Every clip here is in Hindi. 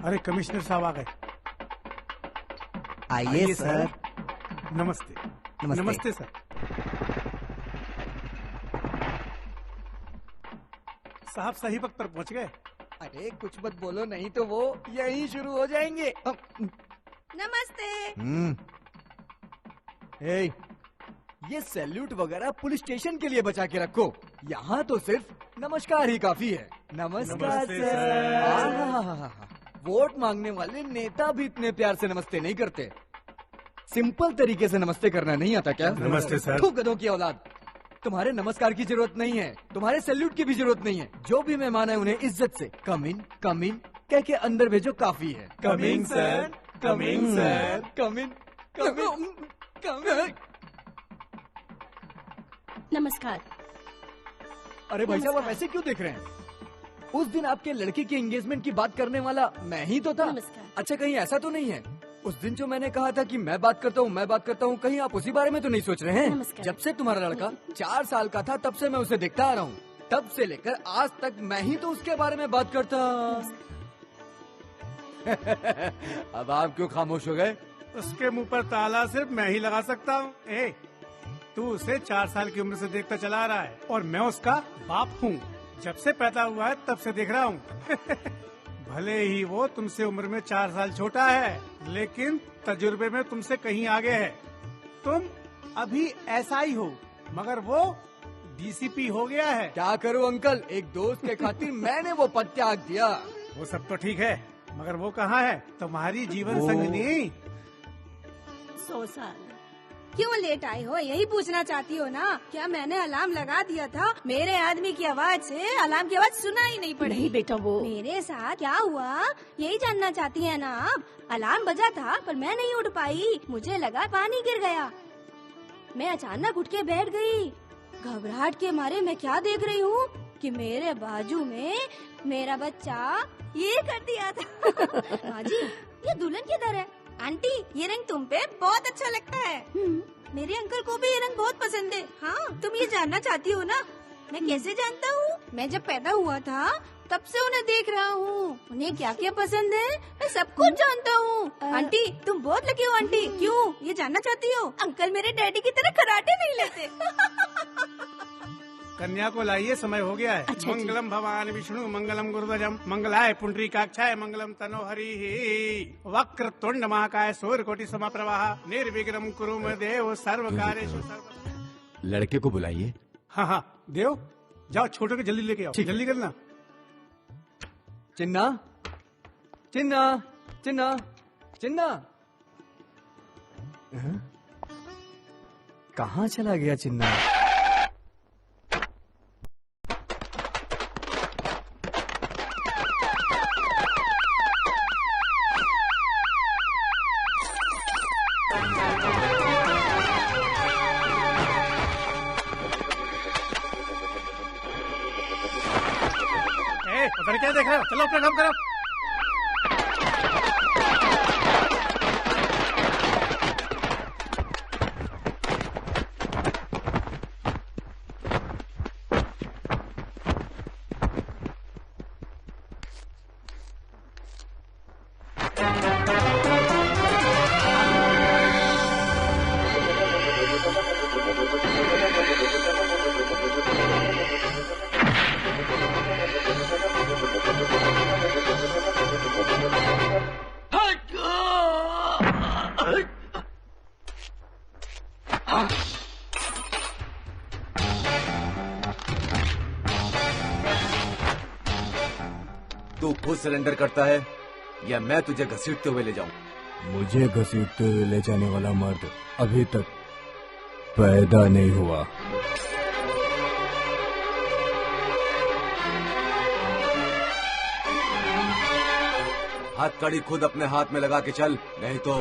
अरे कमिश्नर साहब आ गए। आइए सर। नमस्ते। नमस्ते। नमस्ते सर। साहब सही वक्त पर पहुंच गए। अरे कुछ मत बोलो, नहीं तो वो यहीं शुरू हो जाएंगे। नमस्ते। ए, ये सैल्यूट वगैरह पुलिस स्टेशन के लिए बचा के रखो। यहाँ तो सिर्फ नमस्कार ही काफी है। नमस्कार नमस्ते सर। सर। वोट मांगने वाले नेता भी इतने प्यार से नमस्ते नहीं करते। सिंपल तरीके से नमस्ते करना नहीं आता क्या? नमस्ते सर। थू गधों की औलाद, तुम्हारे नमस्कार की जरूरत नहीं है, तुम्हारे सैल्यूट की भी जरूरत नहीं है। जो भी मेहमान है उन्हें इज्जत से कम इन कह के अंदर भेजो, काफी है। Coming sir, coming sir. Come in नमस्कार। अरे भाई साहब, आप नमस्कार। ऐसे क्यों देख रहे हैं? उस दिन आपके लड़के की एंगेजमेंट की बात करने वाला मैं ही तो था। नमस्कार। अच्छा, कहीं ऐसा तो नहीं है उस दिन जो मैंने कहा था कि मैं बात करता हूँ, कहीं आप उसी बारे में तो नहीं सोच रहे हैं? नमस्कार। जब से तुम्हारा लड़का 4 साल का था तब से मैं उसे देखता आ रहा हूँ। तब से लेकर आज तक मैं ही तो उसके बारे में बात करता। अब आप क्यों खामोश हो गए? उसके मुंह पर ताला सिर्फ मैं ही लगा सकता हूँ। ए, तू उसे 4 साल की उम्र से देखता चला आ रहा है और मैं उसका बाप हूँ। जब से पैदा हुआ है तब से देख रहा हूँ। भले ही वो तुमसे उम्र में 4 साल छोटा है, लेकिन तजुर्बे में तुमसे कहीं आगे है। तुम अभी ऐसा ही हो, मगर वो डीसीपी हो गया है। क्या करूँ अंकल, एक दोस्त के खातिर मैंने वो पद त्याग दिया। वो सब तो ठीक है, मगर वो कहाँ है तुम्हारी जीवन वो- संगनी? 100 साल। क्यों लेट आई हो, यही पूछना चाहती हो ना? क्या मैंने अलार्म लगा दिया था? मेरे आदमी की आवाज से अलार्म की आवाज सुनाई नहीं पड़ी। नहीं बेटा, वो मेरे साथ क्या हुआ यही जानना चाहती है ना आप? अलार्म बजा था पर मैं नहीं उठ पाई, मुझे लगा पानी गिर गया। मैं अचानक उठ के बैठ गई। घबराहट के मारे मैं क्या देख रही हूँ कि मेरे बाजू में मेरा बच्चा ये कर दिया था। माँ जी, ये दुल्हन किधर है? आंटी, ये रंग तुम पे बहुत अच्छा लगता है। मेरे अंकल को भी ये रंग बहुत पसंद है। हाँ, तुम ये जानना चाहती हो ना मैं कैसे जानता हूँ? मैं जब पैदा हुआ था तब से उन्हें देख रहा हूँ। उन्हें क्या क्या पसंद है मैं सब कुछ जानता हूँ। आंटी, तुम बहुत लकी हो आंटी। क्यों, ये जानना चाहती हो? अंकल मेरे डैडी की तरह कराटे नहीं लेते। कन्या को लाइए, समय हो गया है। अच्छा जी। मंगलम भवान विष्णु मंगलम गुरुध्वजम मंगलाय पुंडरीकाक्षाय मंगलम तनोहरि। वक्र तुंड महाकाय सूर्यकोटि समप्रभः निर्विघ्नं कुरु मे देव सर्व कार्येषु सर्वदा। लड़के को बुलाइए। हाँ हाँ देव, जाओ छोटे को जल्दी लेके आओ। ठीक। जल्दी करना। चिन्ना, चिन्ना, चिन्ना, चिन्ना। कहाँ चला गया चिन्ना? उधर क्या देख रहे हो? चलो अपना काम करो। तू खुद सरेंडर करता है या मैं तुझे घसीटते हुए ले जाऊं? मुझे घसीटते हुए ले जाने वाला मर्द अभी तक पैदा नहीं हुआ। हथकड़ी खुद अपने हाथ में लगा के चल, नहीं तो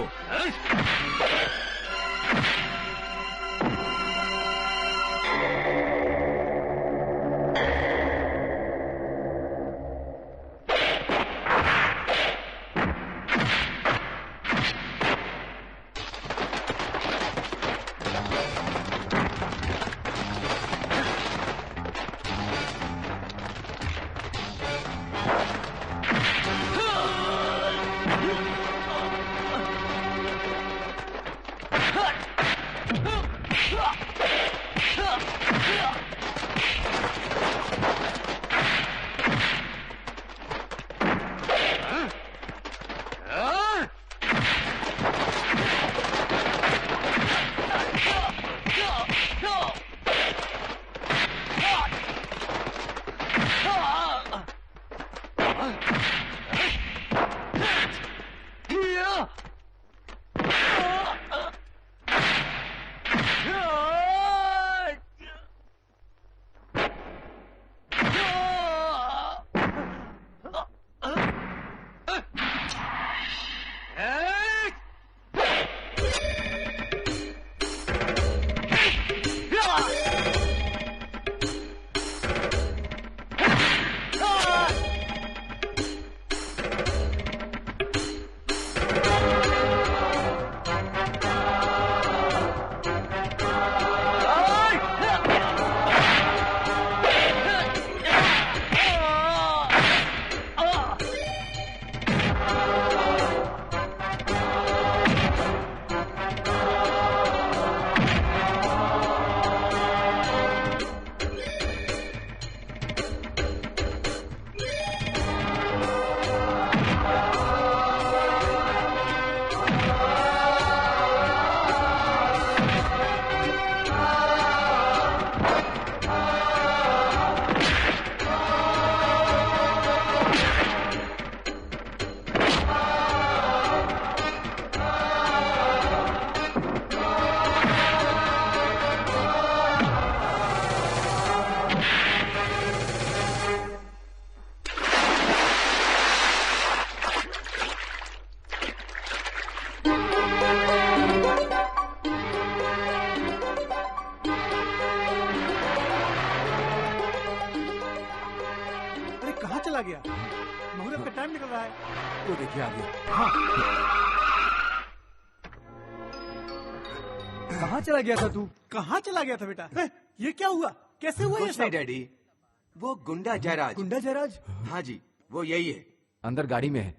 चला गया? मुहूर्त का टाइम निकल रहा है। वो देखिए आ गया। हाँ। कहाँ चला गया था तू? कहाँ चला गया था बेटा? ये क्या हुआ? कैसे हुआ ये कुछ सब? नहीं डैडी, वो गुंडा जयराज। गुंडा जयराज? हाँ जी, वो यही है। अंदर गाड़ी में है।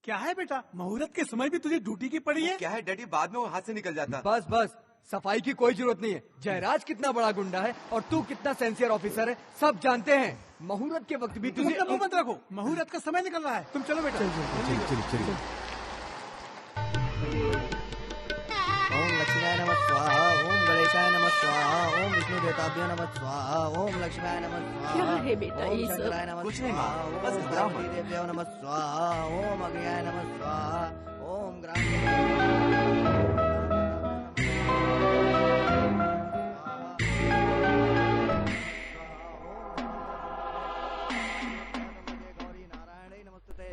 क्या है बेटा? मुहूर्त के समय भी तुझे ड्यूटी की पड़ी है? क्या है डैडी, बाद में वो हाथ से निकल जाता। बस बस, सफाई की कोई जरूरत नहीं है। जयराज कितना बड़ा गुंडा है और तू कितना सिंसियर ऑफिसर है, सब जानते हैं। मुहूर्त के वक्त भी तुझे तुम मुंह मत रखो, मुहूर्त का समय निकल रहा है। तुम चलो बेटा। चलिए। ओम लक्ष्मीनारायण नमः स्वाहा, ओम गणेशाय नमः स्वाहा, ओम विष्णु देवताभ्यो नमः स्वाहा, ओम लक्ष्मीनारायण नमः स्वाहा। क्या है बेटा ओम ये सब? शंकराय नमः कुछ नहीं माँ, स्वाहा, बस ओम घबराओ मत। पार्वती देव्यो नमः स्वाहा, ओम अग्नयाय नमः स्वाहा, ओम ग्राम गौरी नारायण नमस्तुते।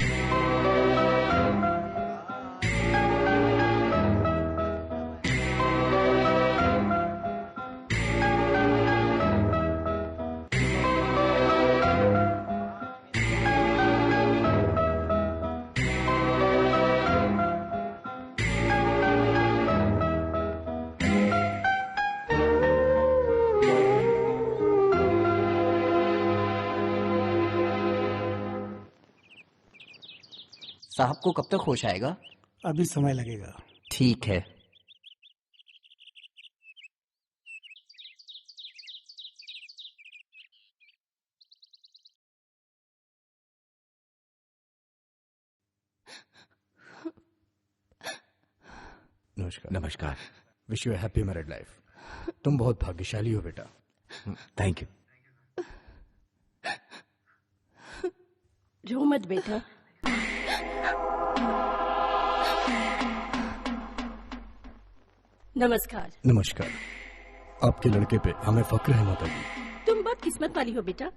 साहब को कब तक होश आएगा? अभी समय लगेगा। ठीक है। नमस्कार। नमस्कार। Wish you happy married life. तुम बहुत भाग्यशाली हो बेटा। Thank you. रो मत बेटा। नमस्कार। नमस्कार। आपके लड़के पे हमें फक्र है माता जी। तुम बहुत किस्मत वाली हो बेटा,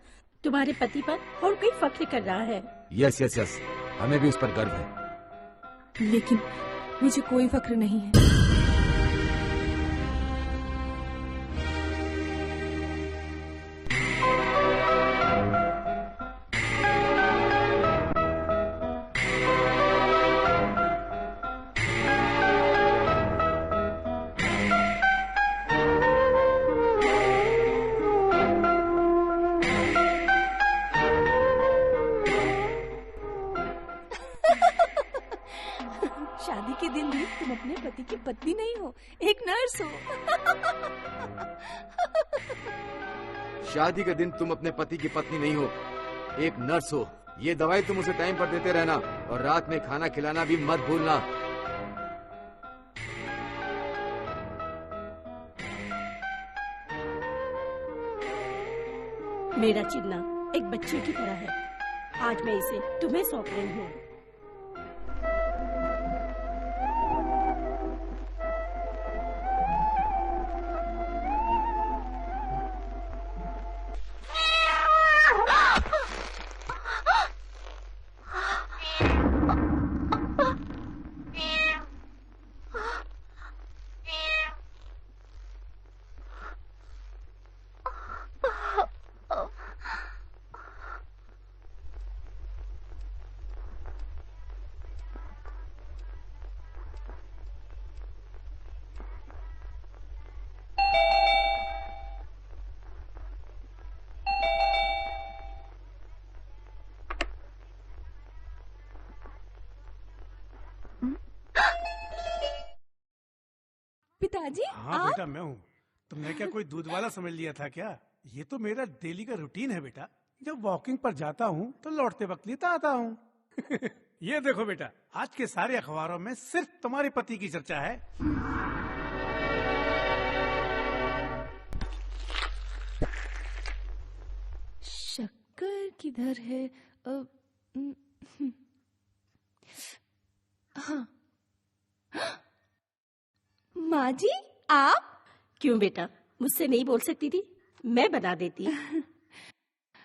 तुम्हारे पति पर और कोई फख्र कर रहा है। यस यस यस, हमें भी उस पर गर्व है। लेकिन मुझे कोई फक्र नहीं है। शादी के दिन भी तुम अपने पति की पत्नी नहीं हो, एक नर्स हो। शादी के दिन तुम अपने पति की पत्नी नहीं हो, एक नर्स हो। ये दवाई तुम उसे टाइम पर देते रहना और रात में खाना खिलाना भी मत भूलना। मेरा चिन्ना एक बच्चे की तरह है। आज मैं इसे तुम्हें सौंप रही हूँ। पिताजी हाँ आप बेटा मैं हूँ। तुमने क्या कोई दूध वाला समझ लिया था क्या? ये तो मेरा डेली का रूटीन है बेटा। जब वॉकिंग पर जाता हूँ तो लौटते वक्त लेता आता हूँ। ये देखो बेटा, आज के सारे अखबारों में सिर्फ तुम्हारे पति की चर्चा है। शक्कर किधर है? हाँ, माँ जी आप? क्यों बेटा, मुझसे नहीं बोल सकती थी? मैं बना देती।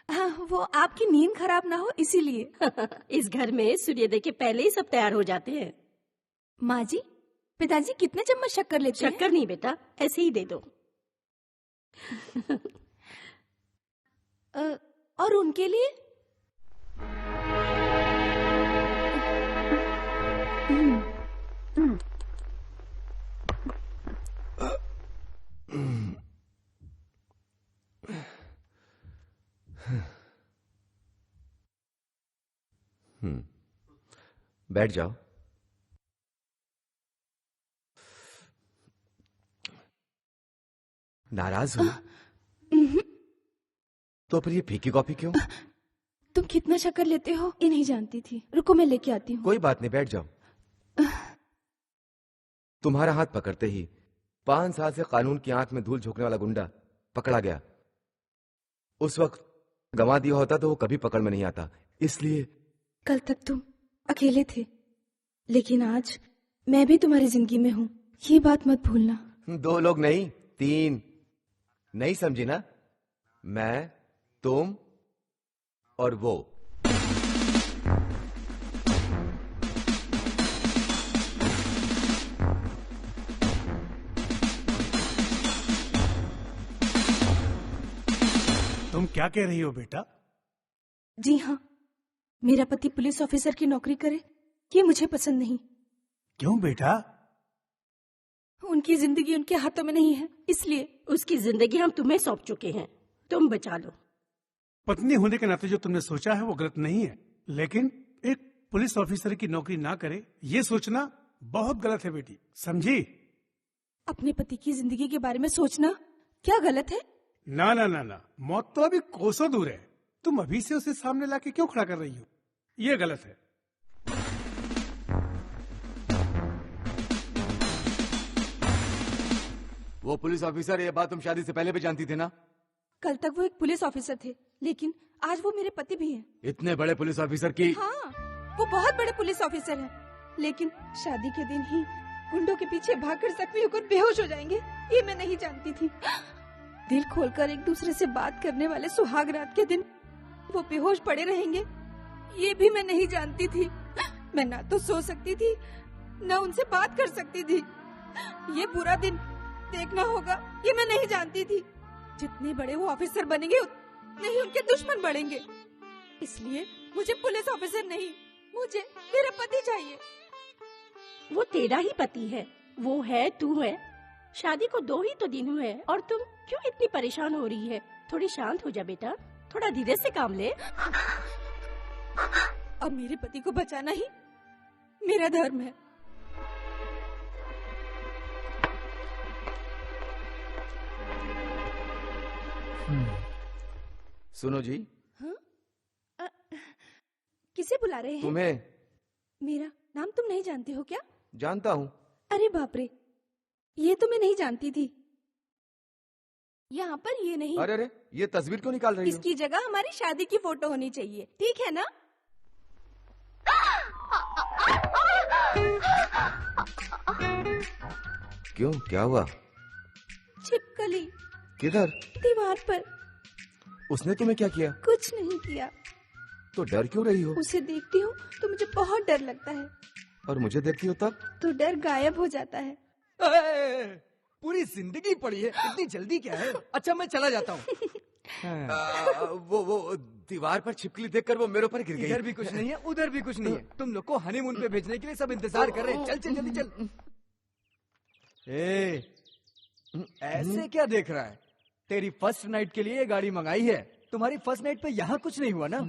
हाँ, वो आपकी नींद खराब ना हो इसीलिए। इस घर में सूर्योदय के पहले ही सब तैयार हो जाते हैं। माँ जी, पिताजी कितने चम्मच शक्कर लेते हैं? शक्कर नहीं बेटा, ऐसे ही दे दो। और उनके लिए? बैठ जाओ। नाराज हो? तो फिर ये फीकी कॉफी क्यों? तुम कितना शक्कर लेते हो ये नहीं जानती थी। रुको मैं लेके आती हूँ। कोई बात नहीं, बैठ जाओ। तुम्हारा हाथ पकड़ते ही 5 साल से कानून की आंख में धूल झोंकने वाला गुंडा पकड़ा गया। उस वक्त गंवा दिया होता तो वो कभी पकड़ में नहीं आता। इसलिए कल तक तुम अकेले थे, लेकिन आज मैं भी तुम्हारी जिंदगी में हूँ, ये बात मत भूलना। 2 लोग नहीं, 3। नहीं समझी ना? मैं, तुम और वो। तुम क्या कह रही हो बेटा? जी हाँ, मेरा पति पुलिस ऑफिसर की नौकरी करे ये मुझे पसंद नहीं। क्यों बेटा? उनकी जिंदगी उनके हाथों में नहीं है, इसलिए। उसकी जिंदगी हम तुम्हें सौंप चुके हैं, तुम बचा लो। पत्नी होने के नाते जो तुमने सोचा है वो गलत नहीं है, लेकिन एक पुलिस ऑफिसर की नौकरी ना करे ये सोचना बहुत गलत है बेटी, समझी? अपने पति की जिंदगी के बारे में सोचना क्या गलत है? ना ना ना ना, मौत तो अभी कोसों दूर है। तुम अभी से उसे सामने लाके क्यों खड़ा कर रही हो? ये गलत है। वो पुलिस ऑफिसर, ये बात तुम शादी से पहले भी जानती थी ना? कल तक वो एक पुलिस ऑफिसर थे, लेकिन आज वो मेरे पति भी हैं। इतने बड़े पुलिस ऑफिसर की? हाँ, वो बहुत बड़े पुलिस ऑफिसर हैं, लेकिन शादी के दिन ही गुंडों के पीछे भागकर जख्मी होकर बेहोश हो जाएंगे, ये मैं नहीं जानती थी। दिल खोलकर एक दूसरे से बात करने वाले सुहाग रात के दिन वो बेहोश पड़े रहेंगे, ये भी मैं नहीं जानती थी। मैं ना तो सो सकती थी, ना उनसे बात कर सकती थी। ये बुरा दिन देखना होगा, ये मैं नहीं जानती थी। जितने बड़े वो ऑफिसर बनेंगे उतने ही उनके दुश्मन बढ़ेंगे। इसलिए मुझे पुलिस ऑफिसर नहीं, मुझे मेरा पति चाहिए। वो तेरा ही पति है, वो है, तू है। शादी को 2 ही तो दिन हुए हैं और तुम क्यों इतनी परेशान हो रही है? थोड़ी शांत हो जा बेटा, थोड़ा धीरे से काम ले। अब मेरे पति को बचाना ही मेरा धर्म है। सुनो जी। हाँ? किसे बुला रहे हैं? तुम्हें। मेरा नाम तुम नहीं जानते हो क्या? जानता हूँ। अरे बाप रे, ये तो मैं नहीं जानती थी। यहाँ पर ये नहीं। अरे अरे, ये तस्वीर क्यों निकाल रही हो? इसकी जगह हमारी शादी की फोटो होनी चाहिए, ठीक है ना? क्यों, क्या हुआ? छिपकली किधर? दीवार पर। उसने तुम्हें क्या किया? कुछ नहीं किया। तो डर क्यों रही हो? उसे देखती हूँ तो मुझे बहुत डर लगता है, और मुझे देखती हो तब? तो डर गायब हो जाता है। पूरी जिंदगी पड़ी है, इतनी जल्दी क्या है? अच्छा मैं चला जाता हूँ। वो दीवार पर छिपकली देखकर वो मेरे ऊपर गिर गई। इधर भी कुछ नहीं है, उधर भी कुछ नहीं है। तुम लोग को हनीमून पे भेजने के लिए सब इंतजार कर रहे हैं। चल चल जल्दी चल। ऐसे क्या देख रहा है? तेरी फर्स्ट नाइट के लिए ये गाड़ी मंगाई है। तुम्हारी फर्स्ट नाइट पे यहाँ कुछ नहीं हुआ ना?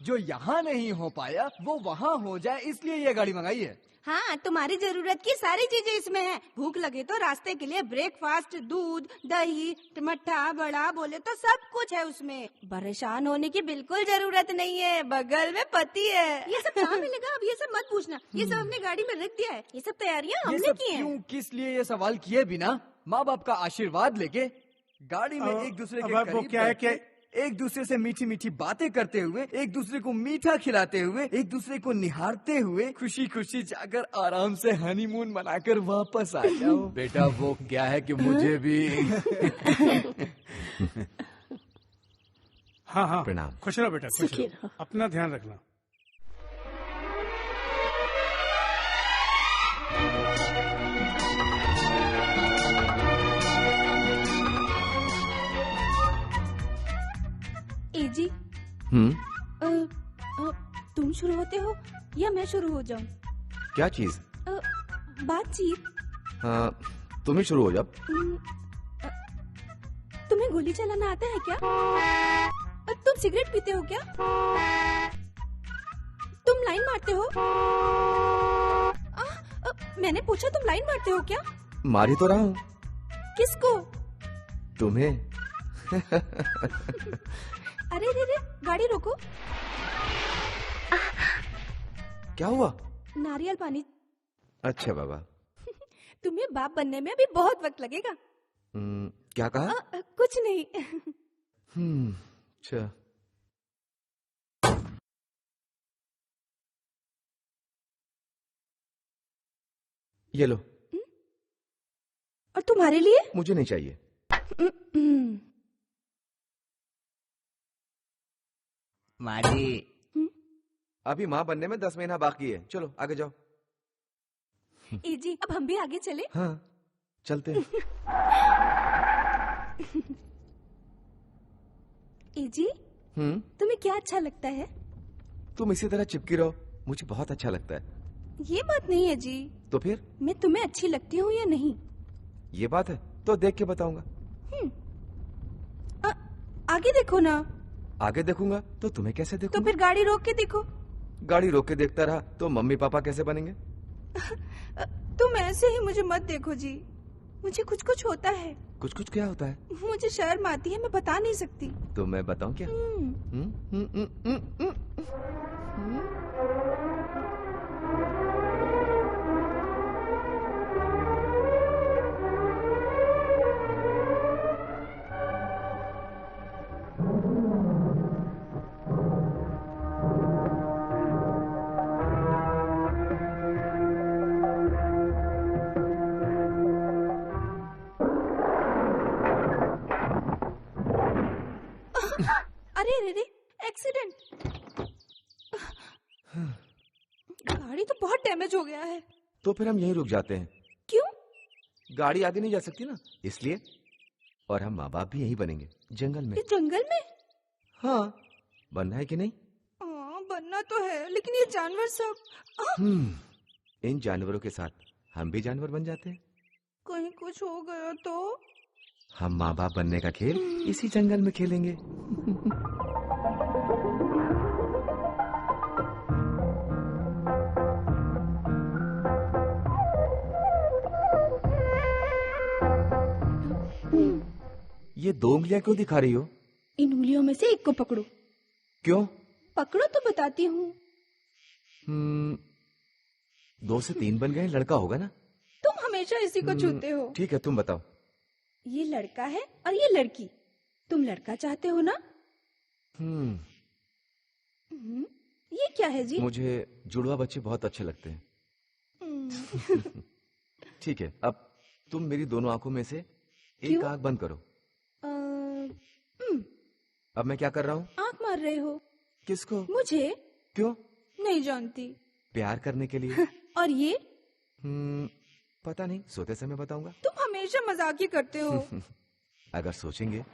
जो यहाँ नहीं हो पाया वो वहाँ हो जाए, इसलिए ये गाड़ी मंगाई है। हाँ, तुम्हारी जरूरत की सारी चीजें इसमें हैं। भूख लगे तो रास्ते के लिए ब्रेकफास्ट, दूध, दही, मट्ठा, बड़ा बोले तो सब कुछ है उसमें। परेशान होने की बिल्कुल जरूरत नहीं है, बगल में पति है। ये सब कहाँ मिलेगा? अब ये सब मत पूछना, ये सब अपने गाड़ी में रख दिया है। ये सब तैयारियाँ ये हमने सब की हैं। क्यों, किस लिए ये सवाल किए बिना माँ बाप का आशीर्वाद लेके गाड़ी में अब- एक दूसरे अब के वो करीब क्या है बैठ के, कि- एक दूसरे से मीठी मीठी बातें करते हुए, एक दूसरे को मीठा खिलाते हुए, एक दूसरे को निहारते हुए खुशी खुशी जाकर आराम से हनीमून मनाकर वापस आ जाओ। बेटा वो क्या है कि मुझे भी हाँ हाँ, प्रणाम। खुश रहो बेटा, खुश सुखी रहो। रहो। अपना ध्यान रखना। ए जी, तुम शुरू होते हो या मैं शुरू हो जाऊं? क्या चीज? बातचीत। हाँ, तुम ही शुरू हो जब। तुम्हें गोली चलाना आता है क्या? तुम सिगरेट पीते हो क्या? तुम लाइन मारते हो? मैंने पूछा तुम लाइन मारते हो क्या? मारी तो रहा हूँ किसको? तुम्हें। अरे रे रे, गाड़ी रोको। क्या हुआ? नारियल पानी। अच्छा बाबा। तुम्हें बाप बनने में अभी बहुत वक्त लगेगा। क्या कहा? कुछ नहीं। अच्छा। ये लो। और तुम्हारे लिए? मुझे नहीं चाहिए। माजी, अभी माँ बनने में 10 महीना बाकी है। चलो आगे जाओ। ए जी, अब हम भी आगे चले। हाँ चलते हैं। ए जी, तुम्हें क्या अच्छा लगता है? तुम इसी तरह चिपकी रहो, मुझे बहुत अच्छा लगता है। ये बात नहीं है जी। तो फिर मैं तुम्हें अच्छी लगती हूँ या नहीं? ये बात है तो देख के बताऊंगा। आगे देखो ना। आगे देखूंगा तो तुम्हें कैसे तो देखूंगा? फिर गाड़ी रोक के देखो। गाड़ी रोक के देखता रहा तो मम्मी पापा कैसे बनेंगे? तुम ऐसे ही मुझे मत देखो जी, मुझे कुछ कुछ होता है। कुछ कुछ क्या होता है? मुझे शर्म आती है, मैं बता नहीं सकती। तो मैं बताऊं क्या? अरे रे रे, एक्सीडेंट। गाड़ी तो बहुत डैमेज हो गया है। तो फिर हम यहीं रुक जाते हैं। क्यों? गाड़ी आगे नहीं जा सकती ना, इसलिए। और हम माँ बाप भी यहीं बनेंगे, जंगल में। इस जंगल में? हाँ, बनना है कि नहीं? हाँ, बनना तो है, लेकिन ये जानवर सब। इन जानवरों के साथ हम भी जानवर बन जाते हैं। कहीं कुछ हो गया तो? हम माँ बाप बनने का खेल इसी जंगल में खेलेंगे। ये 2 उंगलियां क्यों दिखा रही हो? इन उंगलियों में से एक को पकड़ो। क्यों? पकड़ो तो बताती हूँ। 2 से 3 बन गए, लड़का होगा ना? तुम हमेशा इसी को छूते हो। ठीक है, तुम बताओ। ये लड़का है और ये लड़की। तुम लड़का चाहते हो ना? ये क्या है जी? मुझे जुड़वा बच्चे बहुत अच्छे लगते हैं। ठीक है, अब तुम मेरी दोनों आंखों में से एक आंख बंद करो। अब मैं क्या कर रहा हूँ? आंख मार रहे हो। किसको? मुझे? क्यों? नहीं जानती। प्यार करने के लिए। और ये? पता नहीं, सोते समय बताऊंगा। तुम हमेशा मजाक ही करते हो। अगर सोचेंगे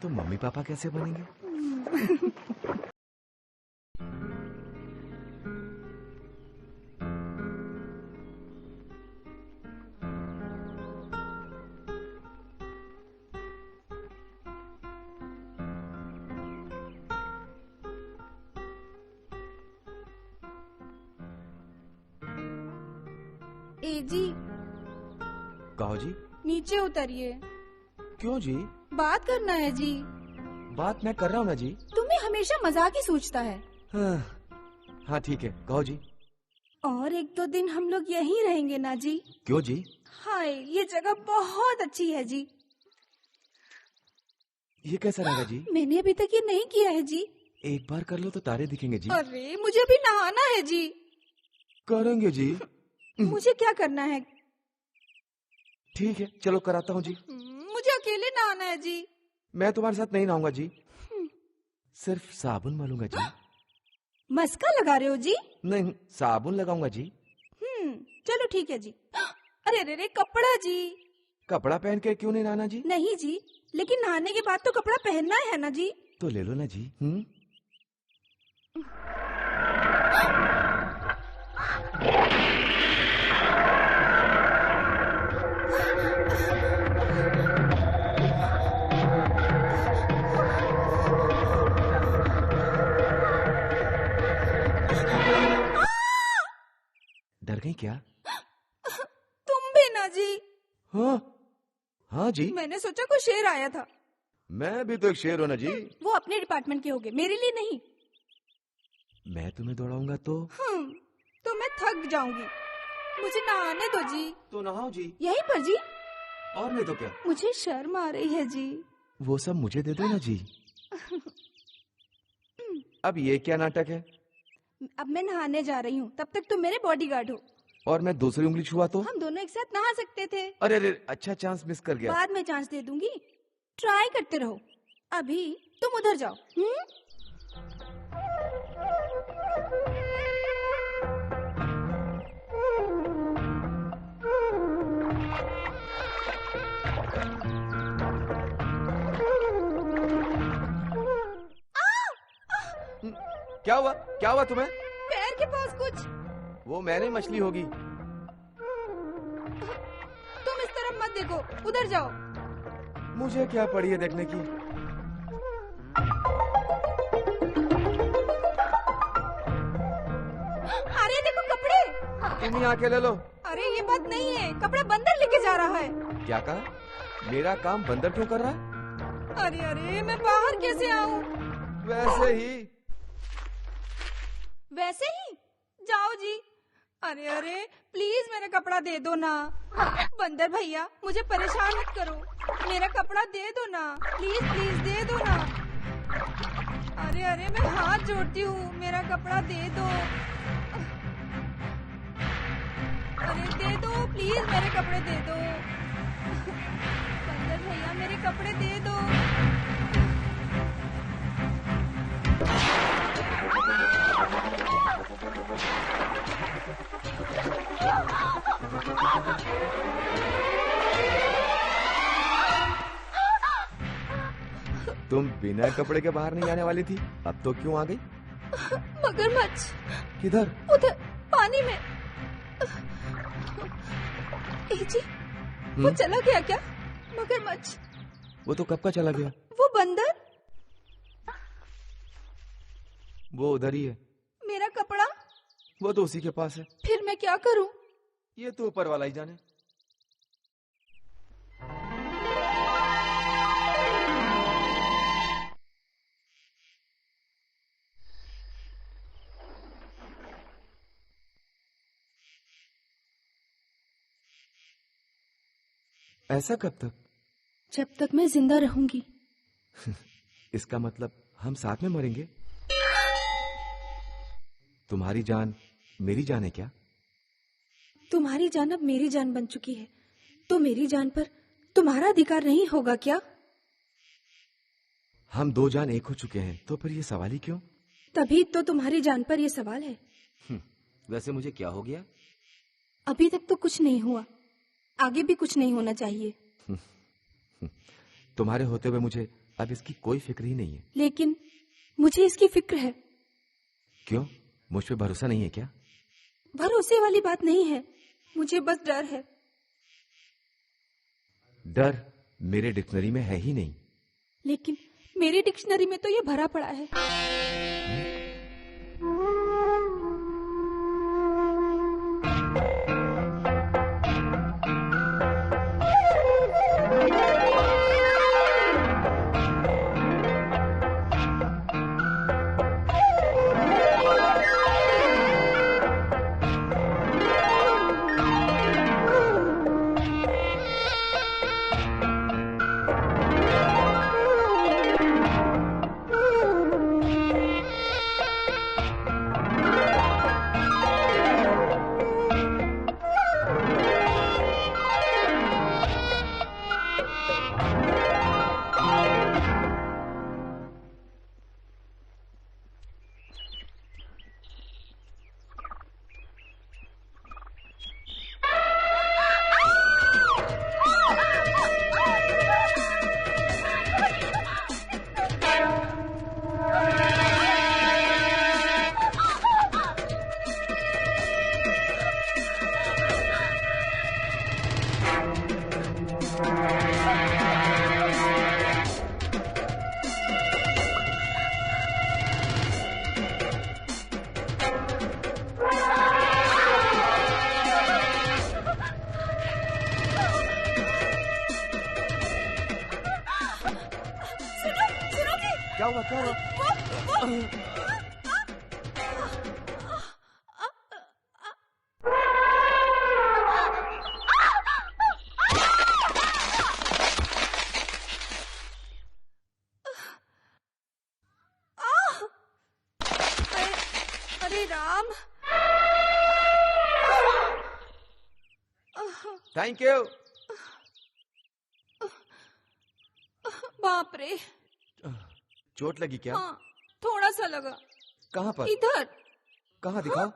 तो मम्मी पापा कैसे बनेंगे? ए जी, कहो जी। नीचे उतरिए, क्यों जी? बात करना है जी। बात मैं कर रहा हूँ ना जी। तुम्हें हमेशा मजाक ही सोचता है। हाँ ठीक है, कहो जी। और 1-2 दिन हम लोग यहीं रहेंगे ना जी? क्यों जी? हाय, ये जगह बहुत अच्छी है जी। ये कैसा रहेगा जी? मैंने अभी तक ये नहीं किया है जी। एक बार कर लो तो तारे दिखेंगे जी। अरे मुझे अभी नहाना है जी। करेंगे जी। मुझे क्या करना है? ठीक है, चलो कराता हूँ जी। मुझे अकेले नहाना है जी। मैं तुम्हारे साथ नहीं नहाऊंगा जी। सिर्फ साबुन मलूंगा जी। मस्का लगा रहे हो जी? नहीं, साबुन लगाऊंगा जी। चलो ठीक है जी। अरे अरे अरे, कपड़ा जी। कपड़ा पहन के क्यों नहीं नहाना जी? नहीं जी, लेकिन नहाने के बाद तो कपड़ा पहनना है ना जी। तो ले लो ना जी। डर गई क्या? तुम भी ना जी। हाँ हाँ जी। मैंने सोचा कोई शेर आया था। मैं भी तो एक शेर हूं ना जी। वो अपने डिपार्टमेंट के होंगे, मेरे लिए नहीं। मैं तुम्हें दौड़ाऊंगा तो मैं थक जाऊंगी। मुझे नहाने दो जी। तो नहाओ जी। यहीं पर जी। और नहीं तो क्या? मुझे शर्म आ रही है जी। वो सब मुझे दे दो ना जी। अब ये क्या नाटक है? अब मैं नहाने जा रही हूँ, तब तक तुम मेरे बॉडीगार्ड हो। और मैं दूसरी उंगली छुआ तो? हम दोनों एक साथ नहा सकते थे। अरे अरे, अच्छा चांस मिस कर गया। बाद में चांस दे दूंगी, ट्राई करते रहो। अभी तुम उधर जाओ। क्या हुआ? क्या हुआ तुम्हें? पैर के पास कुछ। वो मैंने मछली होगी। तुम इस तरफ मत देखो, उधर जाओ। मुझे क्या पड़ी है देखने की? अरे देखो कपड़े। तुम ही आके ले लो। अरे ये बात नहीं है, कपड़ा बंदर लेके जा रहा है। क्या कहा? मेरा काम बंदर क्यों कर रहा है? अरे अरे, मैं बाहर कैसे आऊँ? वैसे ही। वैसे ही? जाओ जी। अरे अरे, प्लीज मेरा कपड़ा दे दो ना। बंदर भैया, मुझे परेशान मत करो, मेरा कपड़ा दे दो ना, प्लीज प्लीज दे दो ना। अरे अरे, मैं हाथ जोड़ती हूँ, मेरा कपड़ा दे दो। अरे दे दो, प्लीज मेरे कपड़े दे दो। बंदर भैया, मेरे कपड़े दे दो। तुम बिना कपड़े के बाहर नहीं आने वाली थी, अब तो क्यों आ गई? मगरमच्छ। किधर? उधर पानी में। ए जी, वो चला गया क्या? मगरमच्छ। वो तो कब का चला गया। वो बंदर। वो उधर ही है। मेरा कपड़ा? वो तो उसी के पास है। फिर मैं क्या करूं? ये तो ऊपर वाला ही जाने। ऐसा कब तक? जब तक मैं जिंदा रहूंगी। इसका मतलब हम साथ में मरेंगे? तुम्हारी जान मेरी जान है क्या? तुम्हारी जान अब मेरी जान बन चुकी है, तो मेरी जान पर तुम्हारा अधिकार नहीं होगा क्या? हम दो जान एक हो चुके हैं, तो फिर ये सवाल ही क्यों? तभी तो तुम्हारी जान पर ये सवाल है। वैसे मुझे क्या हो गया? अभी तक तो कुछ नहीं हुआ, आगे भी कुछ नहीं होना चाहिए। तुम्हारे होते हुए मुझे अब इसकी कोई फिक्र ही नहीं है। लेकिन मुझे इसकी फिक्र है। क्यों? मुझ पे भरोसा नहीं है क्या? भरोसे वाली बात नहीं है, मुझे बस डर है। डर मेरे डिक्शनरी में है ही नहीं। लेकिन मेरी डिक्शनरी में तो ये भरा पड़ा है। हुआ क्या हुआ? अरे राम, थैंक यू। बाप रे। चोट लगी क्या? हाँ, थोड़ा सा लगा। कहाँ पर? इधर। कहाँ दिखाओ?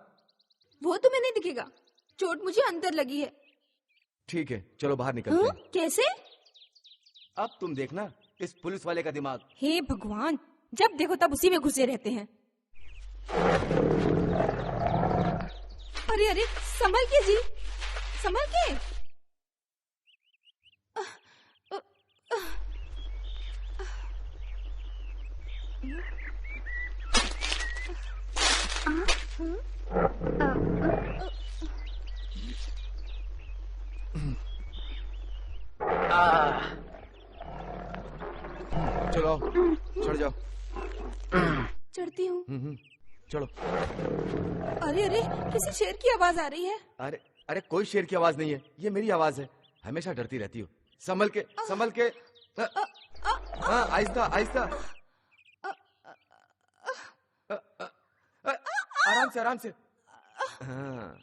वो तुम्हें नहीं दिखेगा, चोट मुझे अंदर लगी है। ठीक है, चलो बाहर निकलते हैं। कैसे? अब तुम देखना इस पुलिस वाले का दिमाग। हे भगवान, जब देखो तब उसी में घुसे रहते हैं। अरे अरे, संभल के जी, संभल के। चलो चढ़ जाओ। चढ़ती हूँ। चलो। अरे अरे, किसी शेर की आवाज आ रही है। अरे अरे, कोई शेर की आवाज नहीं है, ये मेरी आवाज है। हमेशा डरती रहती हो। संभल के, संभल के। हाँ, आहिस्ता आहिस्ता। आराम से, आराम से। हाँ।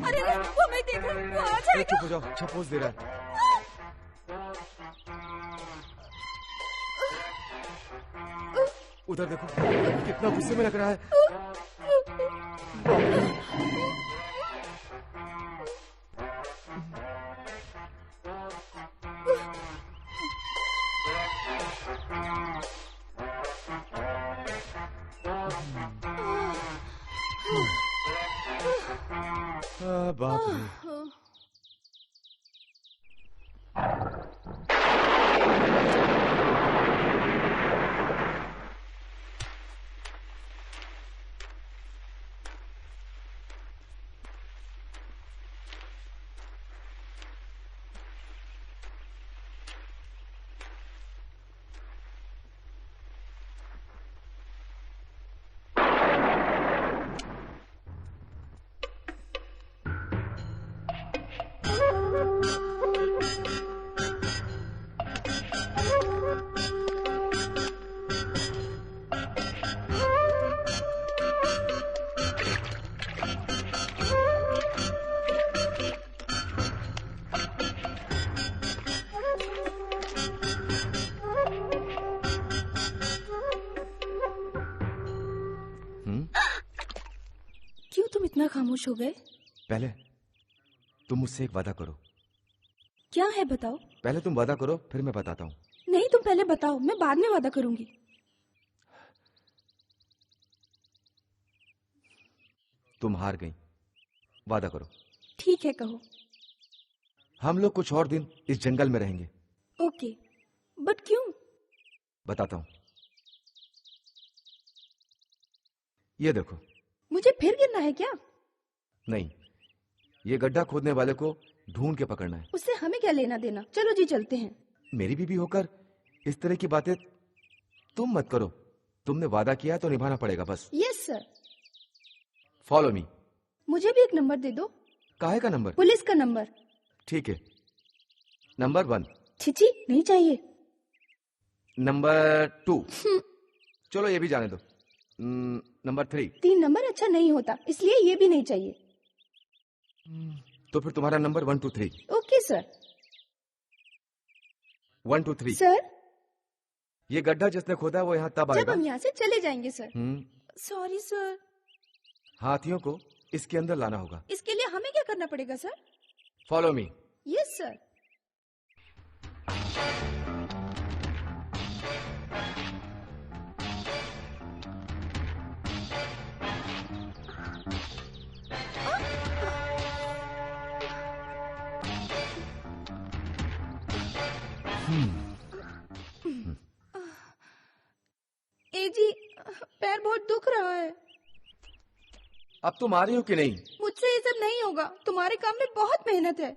अरे अरे, वो मैं देख रहा हूँ, वो आ जाएगा। चुप हो जाओ, अच्छा पोज दे रहा है। उधर देखो, कितना गुस्से में लग रहा है। बाप रे। क्यों तुम इतना खामोश हो गए? पहले तुम मुझसे एक वादा करो। क्या है बताओ? पहले तुम वादा करो, फिर मैं बताता हूँ। नहीं, तुम पहले बताओ, मैं बाद में वादा करूंगी। तुम हार गई, वादा करो। ठीक है, कहो। हम लोग कुछ और दिन इस जंगल में रहेंगे। ओके, बट क्यों? बताता हूँ। ये देखो। मुझे फिर गिरना है क्या? नहीं, ये गड्ढा खोदने वाले को ढूंढ के पकड़ना है। उससे हमें क्या लेना देना? चलो जी, चलते हैं। मेरी बीवी होकर इस तरह की बातें तुम मत करो। तुमने वादा किया तो निभाना पड़ेगा बस। Yes sir. फॉलो मी। मुझे भी एक नंबर दे दो। काहे का नंबर? पुलिस का नंबर। ठीक है, नंबर 1। छिची, नहीं चाहिए। नंबर 2। चलो ये भी जाने दो। नंबर 3। 3 नंबर अच्छा नहीं होता, इसलिए ये भी नहीं चाहिए। तो फिर तुम्हारा नंबर 1 2 3। Okay sir. 1 2 3। सर, ये गड्ढा जिसने खोदा वो यहाँ तब जब आएगा। हम यहाँ से चले जाएंगे सर। Sorry sir. हाथियों को इसके अंदर लाना होगा। इसके लिए हमें क्या करना पड़ेगा sir? Follow me. Yes sir. ए जी, पैर बहुत दुख रहा है। अब तुम आ रही हो कि नहीं? मुझसे ये सब नहीं होगा, तुम्हारे काम में बहुत मेहनत है।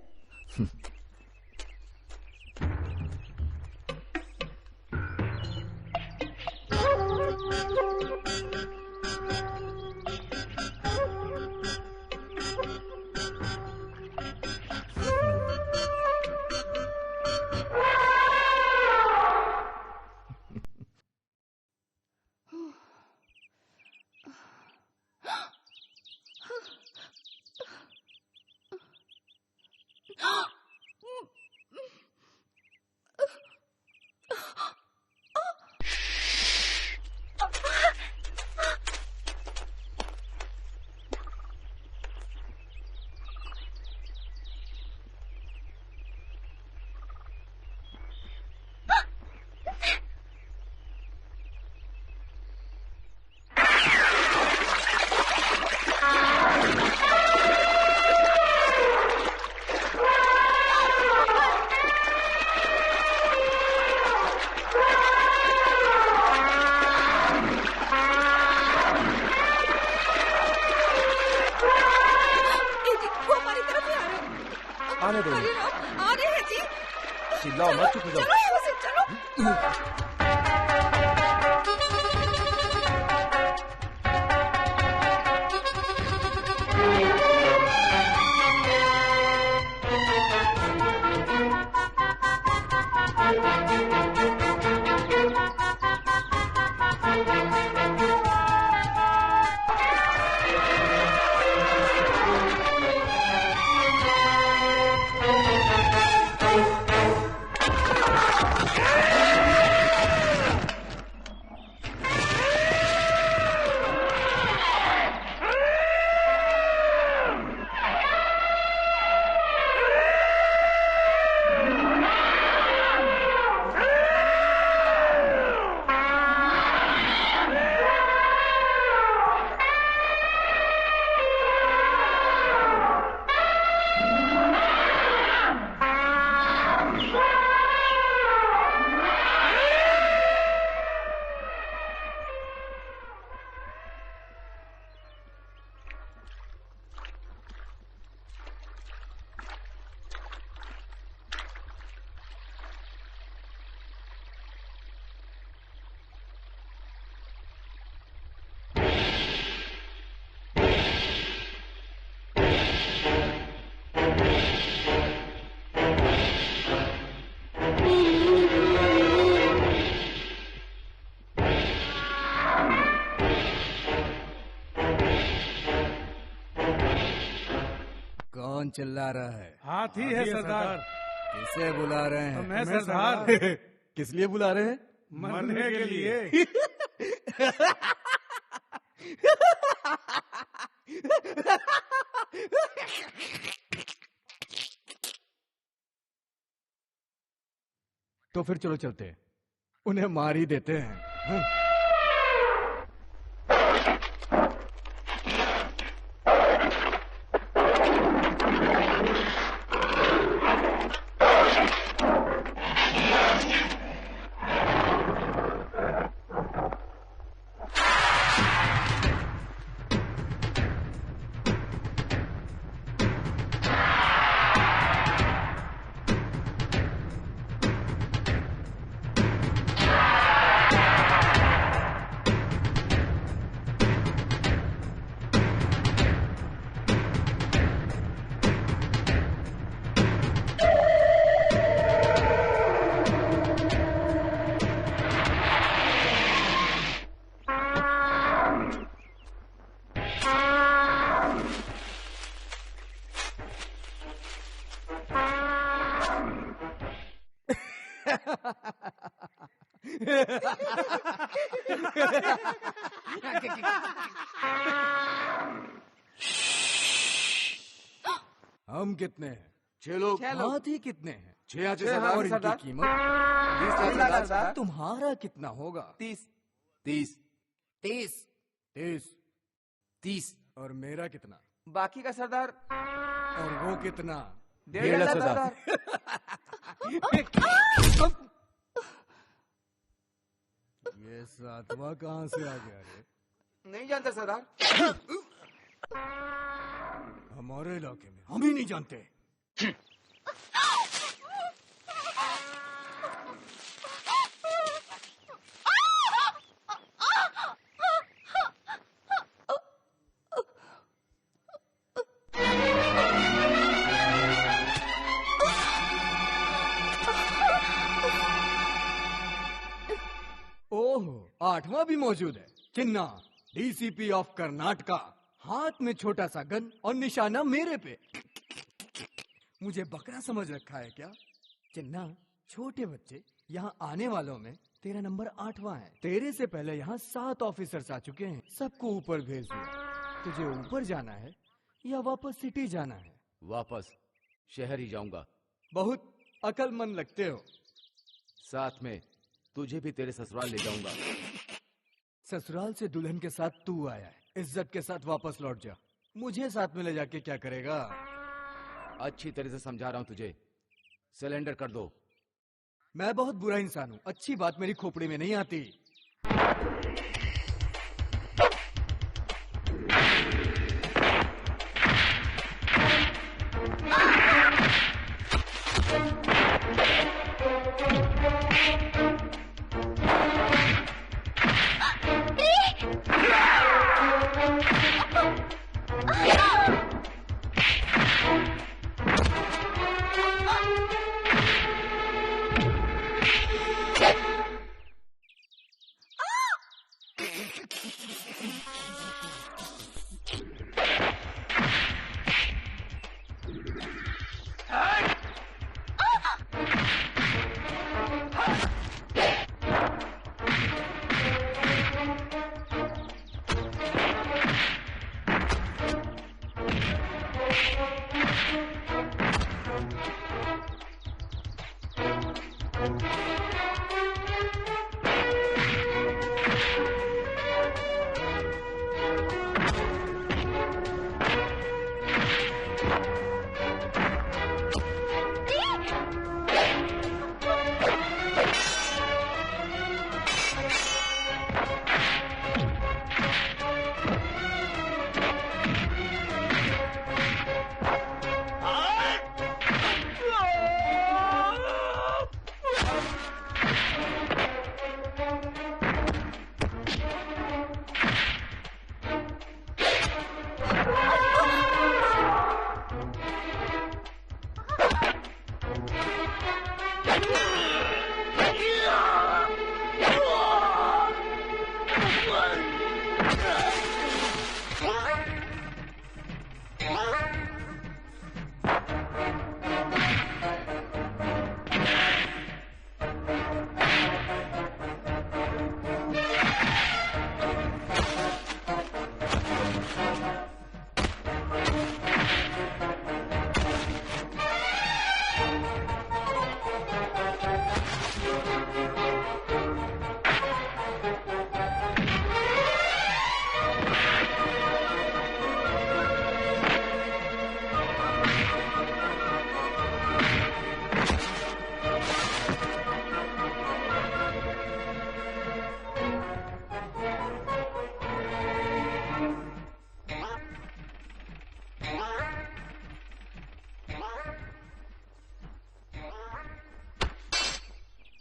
आने दो, आ रहे हैं जी। चिल्लाओ मत, चुप हो जाओ। चलो यहाँ से, चलो। कौन चिल्ला रहा है? हाथी है सरदार। किसे बुला रहे हैं? मैं सरदार। किस लिए बुला रहे हैं? मरने के लिए। तो फिर चलो चलते हैं, उन्हें मार ही देते हैं। हाँ? हम कितने हैं? 6 लोग। हाथी कितने हैं? 6 हाथी और सरदार। इनकी कीमत 20 लाख सरदार। तुम्हारा कितना होगा? 30। 30 और मेरा कितना? बाकी का सरदार और वो कितना? 1.5 लाख सरदार। ये सातवां कहाँ से आ गया रे? नहीं जानते सरदार। हमारे इलाके में हम ही नहीं जानते। ओह, 8वां भी मौजूद है। चिन्ना, डीसीपी ऑफ कर्नाटका, हाथ में छोटा सा गन और निशाना मेरे पे। मुझे बकरा समझ रखा है क्या? चिन्ना, छोटे बच्चे, यहाँ आने वालों में तेरा नंबर 8वां है। तेरे से पहले यहाँ 7 ऑफिसर्स आ चुके हैं, सबको ऊपर भेज दिया। तुझे ऊपर जाना है या वापस सिटी जाना है? वापस शहर ही जाऊंगा। बहुत अकलमंद लगते हो। साथ में तुझे भी तेरे ससुराल ले जाऊंगा। ससुराल से दुल्हन के साथ तू आया है, इज्जत के साथ वापस लौट जा। मुझे साथ में ले जाके क्या करेगा? अच्छी तरह से समझा रहा हूं तुझे, सिलेंडर कर दो। मैं बहुत बुरा इंसान हूँ, अच्छी बात मेरी खोपड़ी में नहीं आती।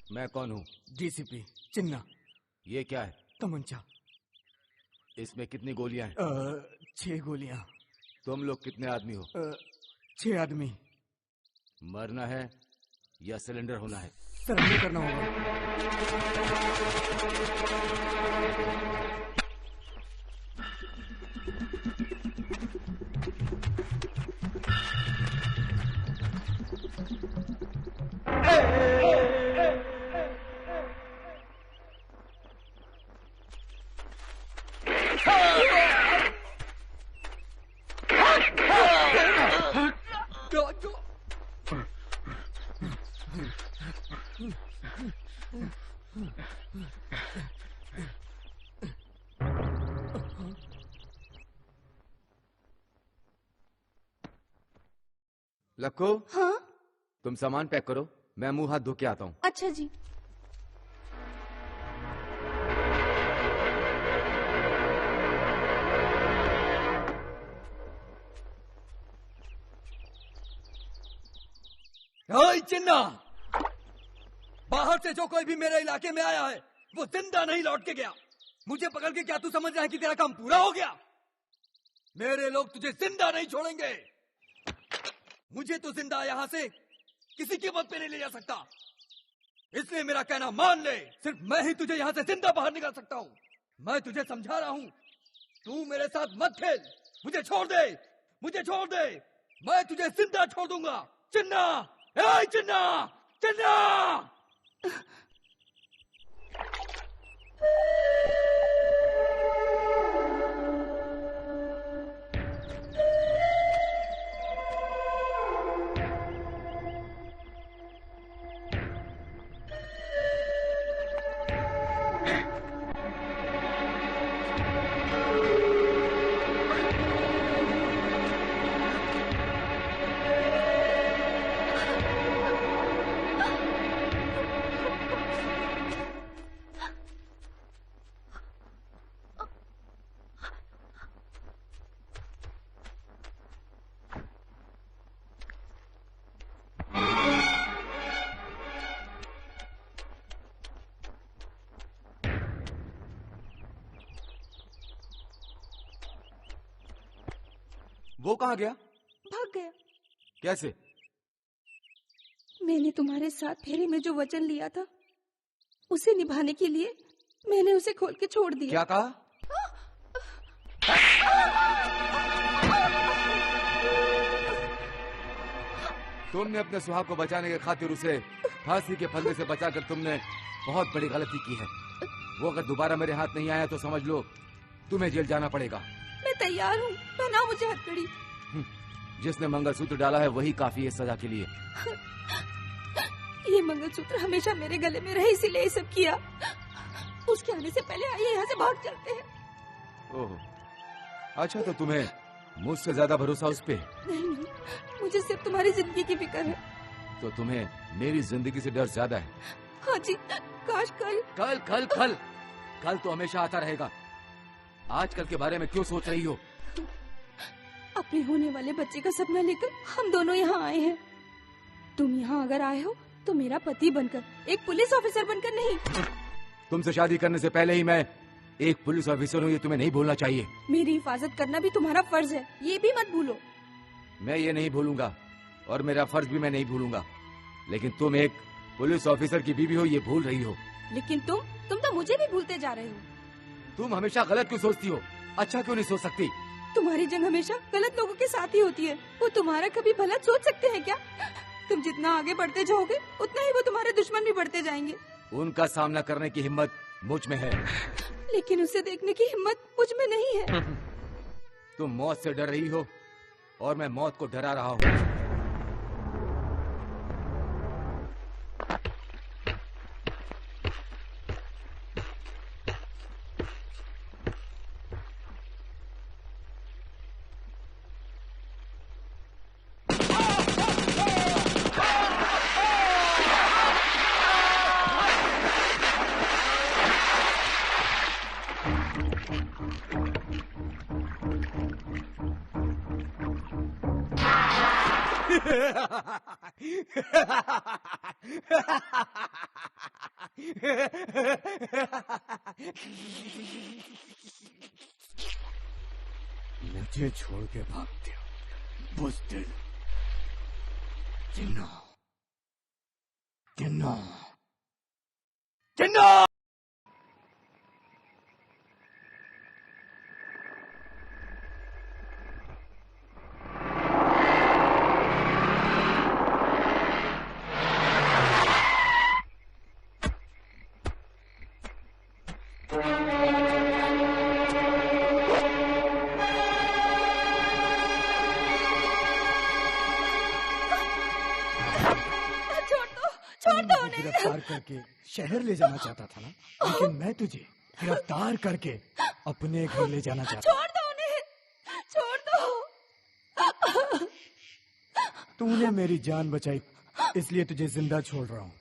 मैं कौन हूँ? डीसीपी चिन्ना। ये क्या है? तमंचा। इसमें कितनी गोलियां हैं? 6 गोलियां। तुम लोग कितने आदमी हो? 6 आदमी। मरना है या सिलेंडर होना है? सरेंडर करना होगा। लक्को, हाँ? तुम सामान पैक करो, मैं मुंह हाथ धो के आता हूँ। अच्छा जी। ओए चिन्ना, बाहर से जो कोई भी मेरे इलाके में आया है वो जिंदा नहीं लौट के गया। मुझे पकड़ के क्या तू समझ रहा है कि तेरा काम पूरा हो गया? मेरे लोग तुझे जिंदा नहीं छोड़ेंगे। मुझे तो जिंदा यहां से किसी कीमत पे नहीं ले जा सकता, इसलिए मेरा कहना मान ले। सिर्फ मैं ही तुझे यहां से जिंदा बाहर निकाल सकता हूं। मैं तुझे समझा रहा हूं, तू मेरे साथ मत खेल। मुझे छोड़ दे, मुझे छोड़ दे, मैं तुझे जिंदा छोड़ दूंगा। चिन्ना, ए चिन्ना, चिन्ना! वो कहाँ गया? भाग गया। कैसे? मैंने तुम्हारे साथ फेरे में जो वचन लिया था उसे निभाने के लिए मैंने उसे खोल के छोड़ दिया। क्या कहा? तुमने अपने सुहाग को बचाने के खातिर उसे फांसी के फंदे से बचाकर तुमने बहुत बड़ी गलती की है। वो अगर दोबारा मेरे हाथ नहीं आया तो समझ लो तुम्हें जेल जाना पड़ेगा। मैं तैयार हूँ, पहनाओ मुझे हथकड़ी। जिसने मंगलसूत्र डाला है वही काफी है सजा के लिए। ये मंगलसूत्र हमेशा मेरे गले में रहे, इसीलिए ये सब किया। उसके आने से पहले आइए यहाँ से भाग चलते हैं। ओह, अच्छा तो तुम्हें मुझसे ज्यादा भरोसा उस पे? नहीं, मुझे सिर्फ तुम्हारी जिंदगी की फिक्र है। तो तुम्हें मेरी जिंदगी से डर ज्यादा है? हाँ जी, काश कल कल कल कल कल तो हमेशा आता रहेगा। आजकल के बारे में क्यों सोच रही हो? अपने होने वाले बच्चे का सपना लेकर हम दोनों यहाँ आए हैं। तुम यहाँ अगर आए हो तो मेरा पति बनकर, एक पुलिस ऑफिसर बनकर नहीं। तुमसे शादी करने से पहले ही मैं एक पुलिस ऑफिसर हूँ, ये तुम्हें नहीं भूलना चाहिए। मेरी हिफाजत करना भी तुम्हारा फर्ज है, ये भी मत भूलो। मैं ये नहीं भूलूंगा और मेरा फर्ज भी मैं नहीं भूलूंगा, लेकिन तुम एक पुलिस ऑफिसर की बीवी हो ये भूल रही हो। लेकिन तुम तो मुझे भी भूलते जा रहे हो। तुम हमेशा गलत क्यों सोचती हो? अच्छा क्यों नहीं सोच सकती? तुम्हारी जंग हमेशा गलत लोगों के साथ ही होती है। वो तुम्हारा कभी भला सोच सकते हैं क्या? तुम जितना आगे बढ़ते जाओगे उतना ही वो तुम्हारे दुश्मन भी बढ़ते जाएंगे। उनका सामना करने की हिम्मत मुझ में है, लेकिन उसे देखने की हिम्मत मुझ में नहीं है। तुम मौत से डर रही हो और मैं मौत को डरा रहा हूँ। मुझे छोड़ के भागते हो बुज़दिल। चिन्ना, चिन्ना, चिन्ना! गिरफ्तार करके शहर ले जाना चाहता था ना, लेकिन मैं तुझे गिरफ्तार करके अपने घर ले जाना चाहता। छोड़ दो उन्हें, छोड़ दो। तूने मेरी जान बचाई इसलिए तुझे जिंदा छोड़ रहा हूँ।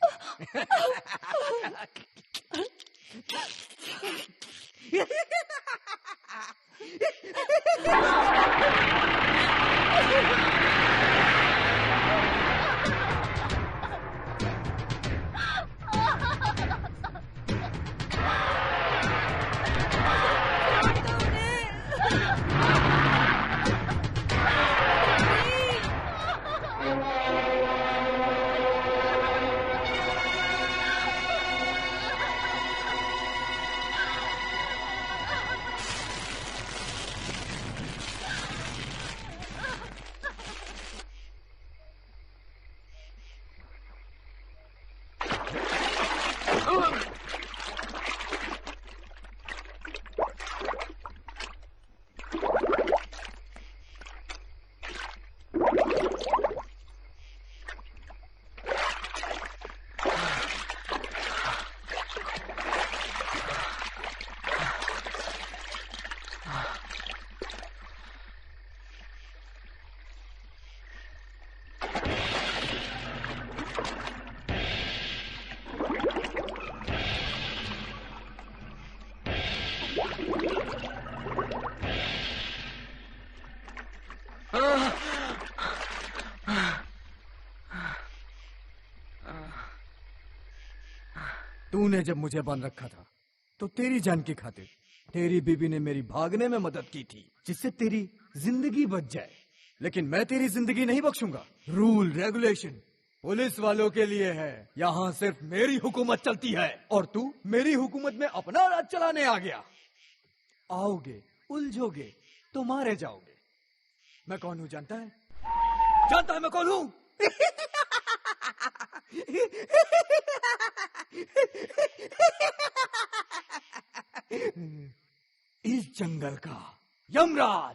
तूने जब मुझे बांध रखा था तो तेरी जान की खातिर तेरी बीबी ने मेरी भागने में मदद की थी, जिससे तेरी जिंदगी बच जाए। लेकिन मैं तेरी जिंदगी नहीं बख्शूंगा। रूल रेगुलेशन पुलिस वालों के लिए है, यहाँ सिर्फ मेरी हुकूमत चलती है और तू मेरी हुकूमत में अपना राज चलाने आ गया। आओगे, उलझोगे तो मारे जाओगे। मैं कौन हूँ जानता है? जानता है मैं कौन हूँ? इस जंगल का यमराज।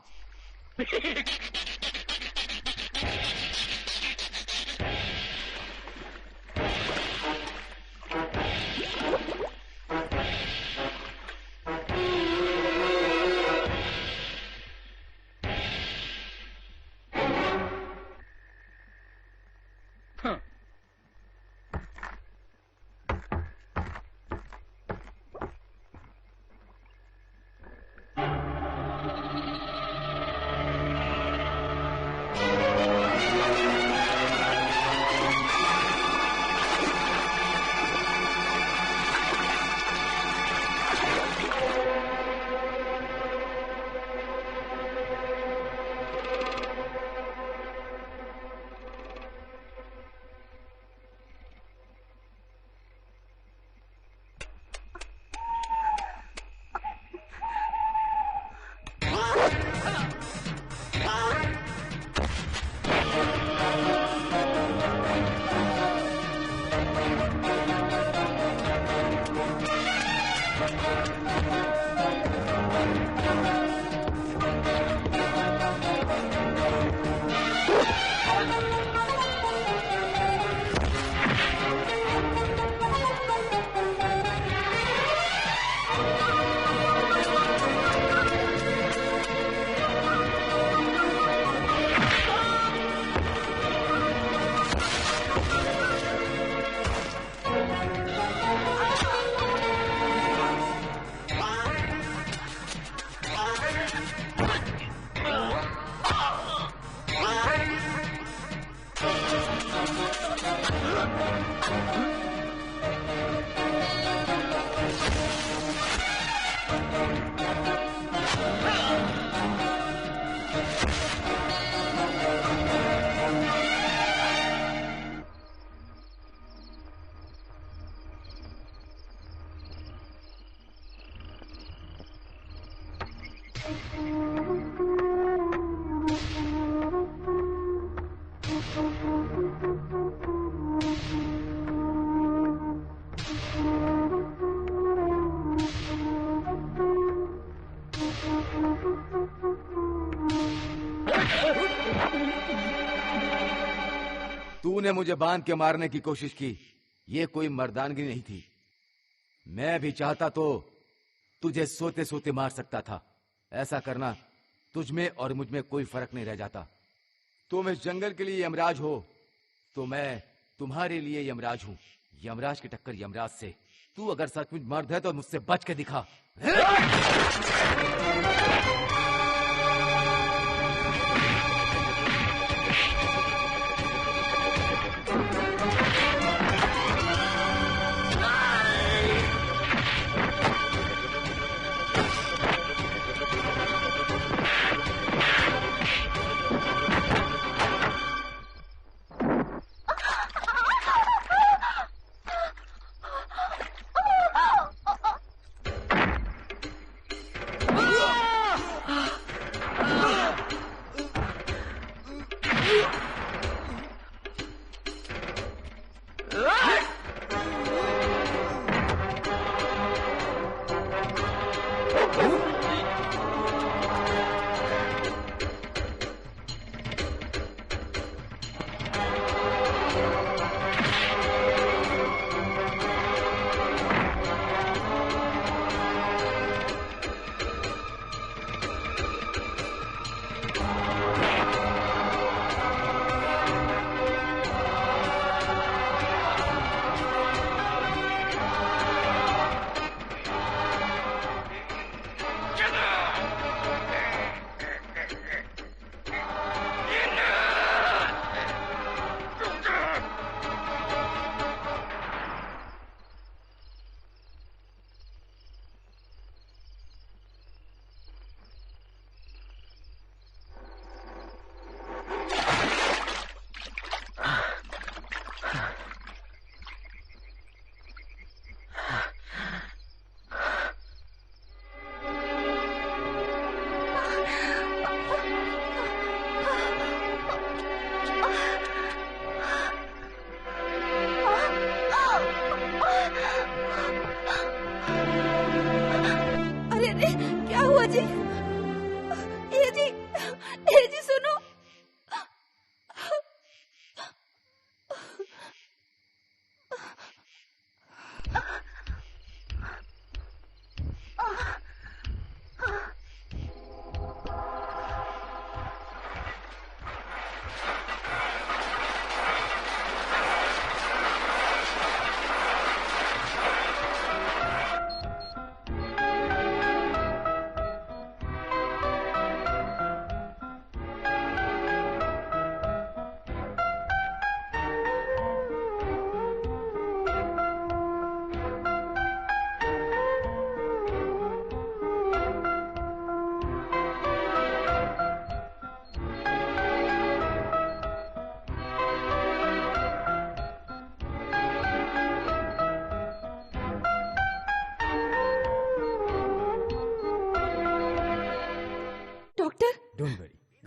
तूने मुझे बांध के मारने की कोशिश की, ये कोई मर्दानगी नहीं थी। मैं भी चाहता तो तुझे सोते सोते मार सकता था। ऐसा करना तुझ में और मुझ में कोई फर्क नहीं रह जाता। तुम इस जंगल के लिए यमराज हो तो मैं तुम्हारे लिए यमराज हूं। यमराज की टक्कर यमराज से। तू अगर सचमुच मर्द है तो मुझसे बच के दिखा।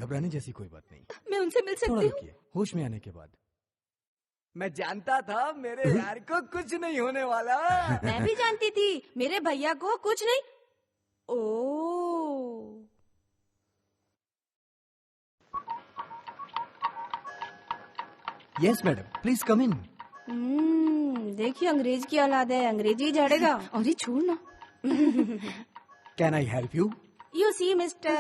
घबराने जैसी कोई बात नहीं। मैं उनसे मिल थोड़ा सकती हूँ? रुकिए, होश में आने के बाद। मैं जानता था मेरे यार को कुछ नहीं होने वाला। मैं भी जानती थी मेरे भैया को कुछ नहीं। Oh yes madam, please come in. देखिए अंग्रेज की औलाद है, अंग्रेजी झाड़ेगा। अरे छोड़ ना। Can I help you? You see, Mr.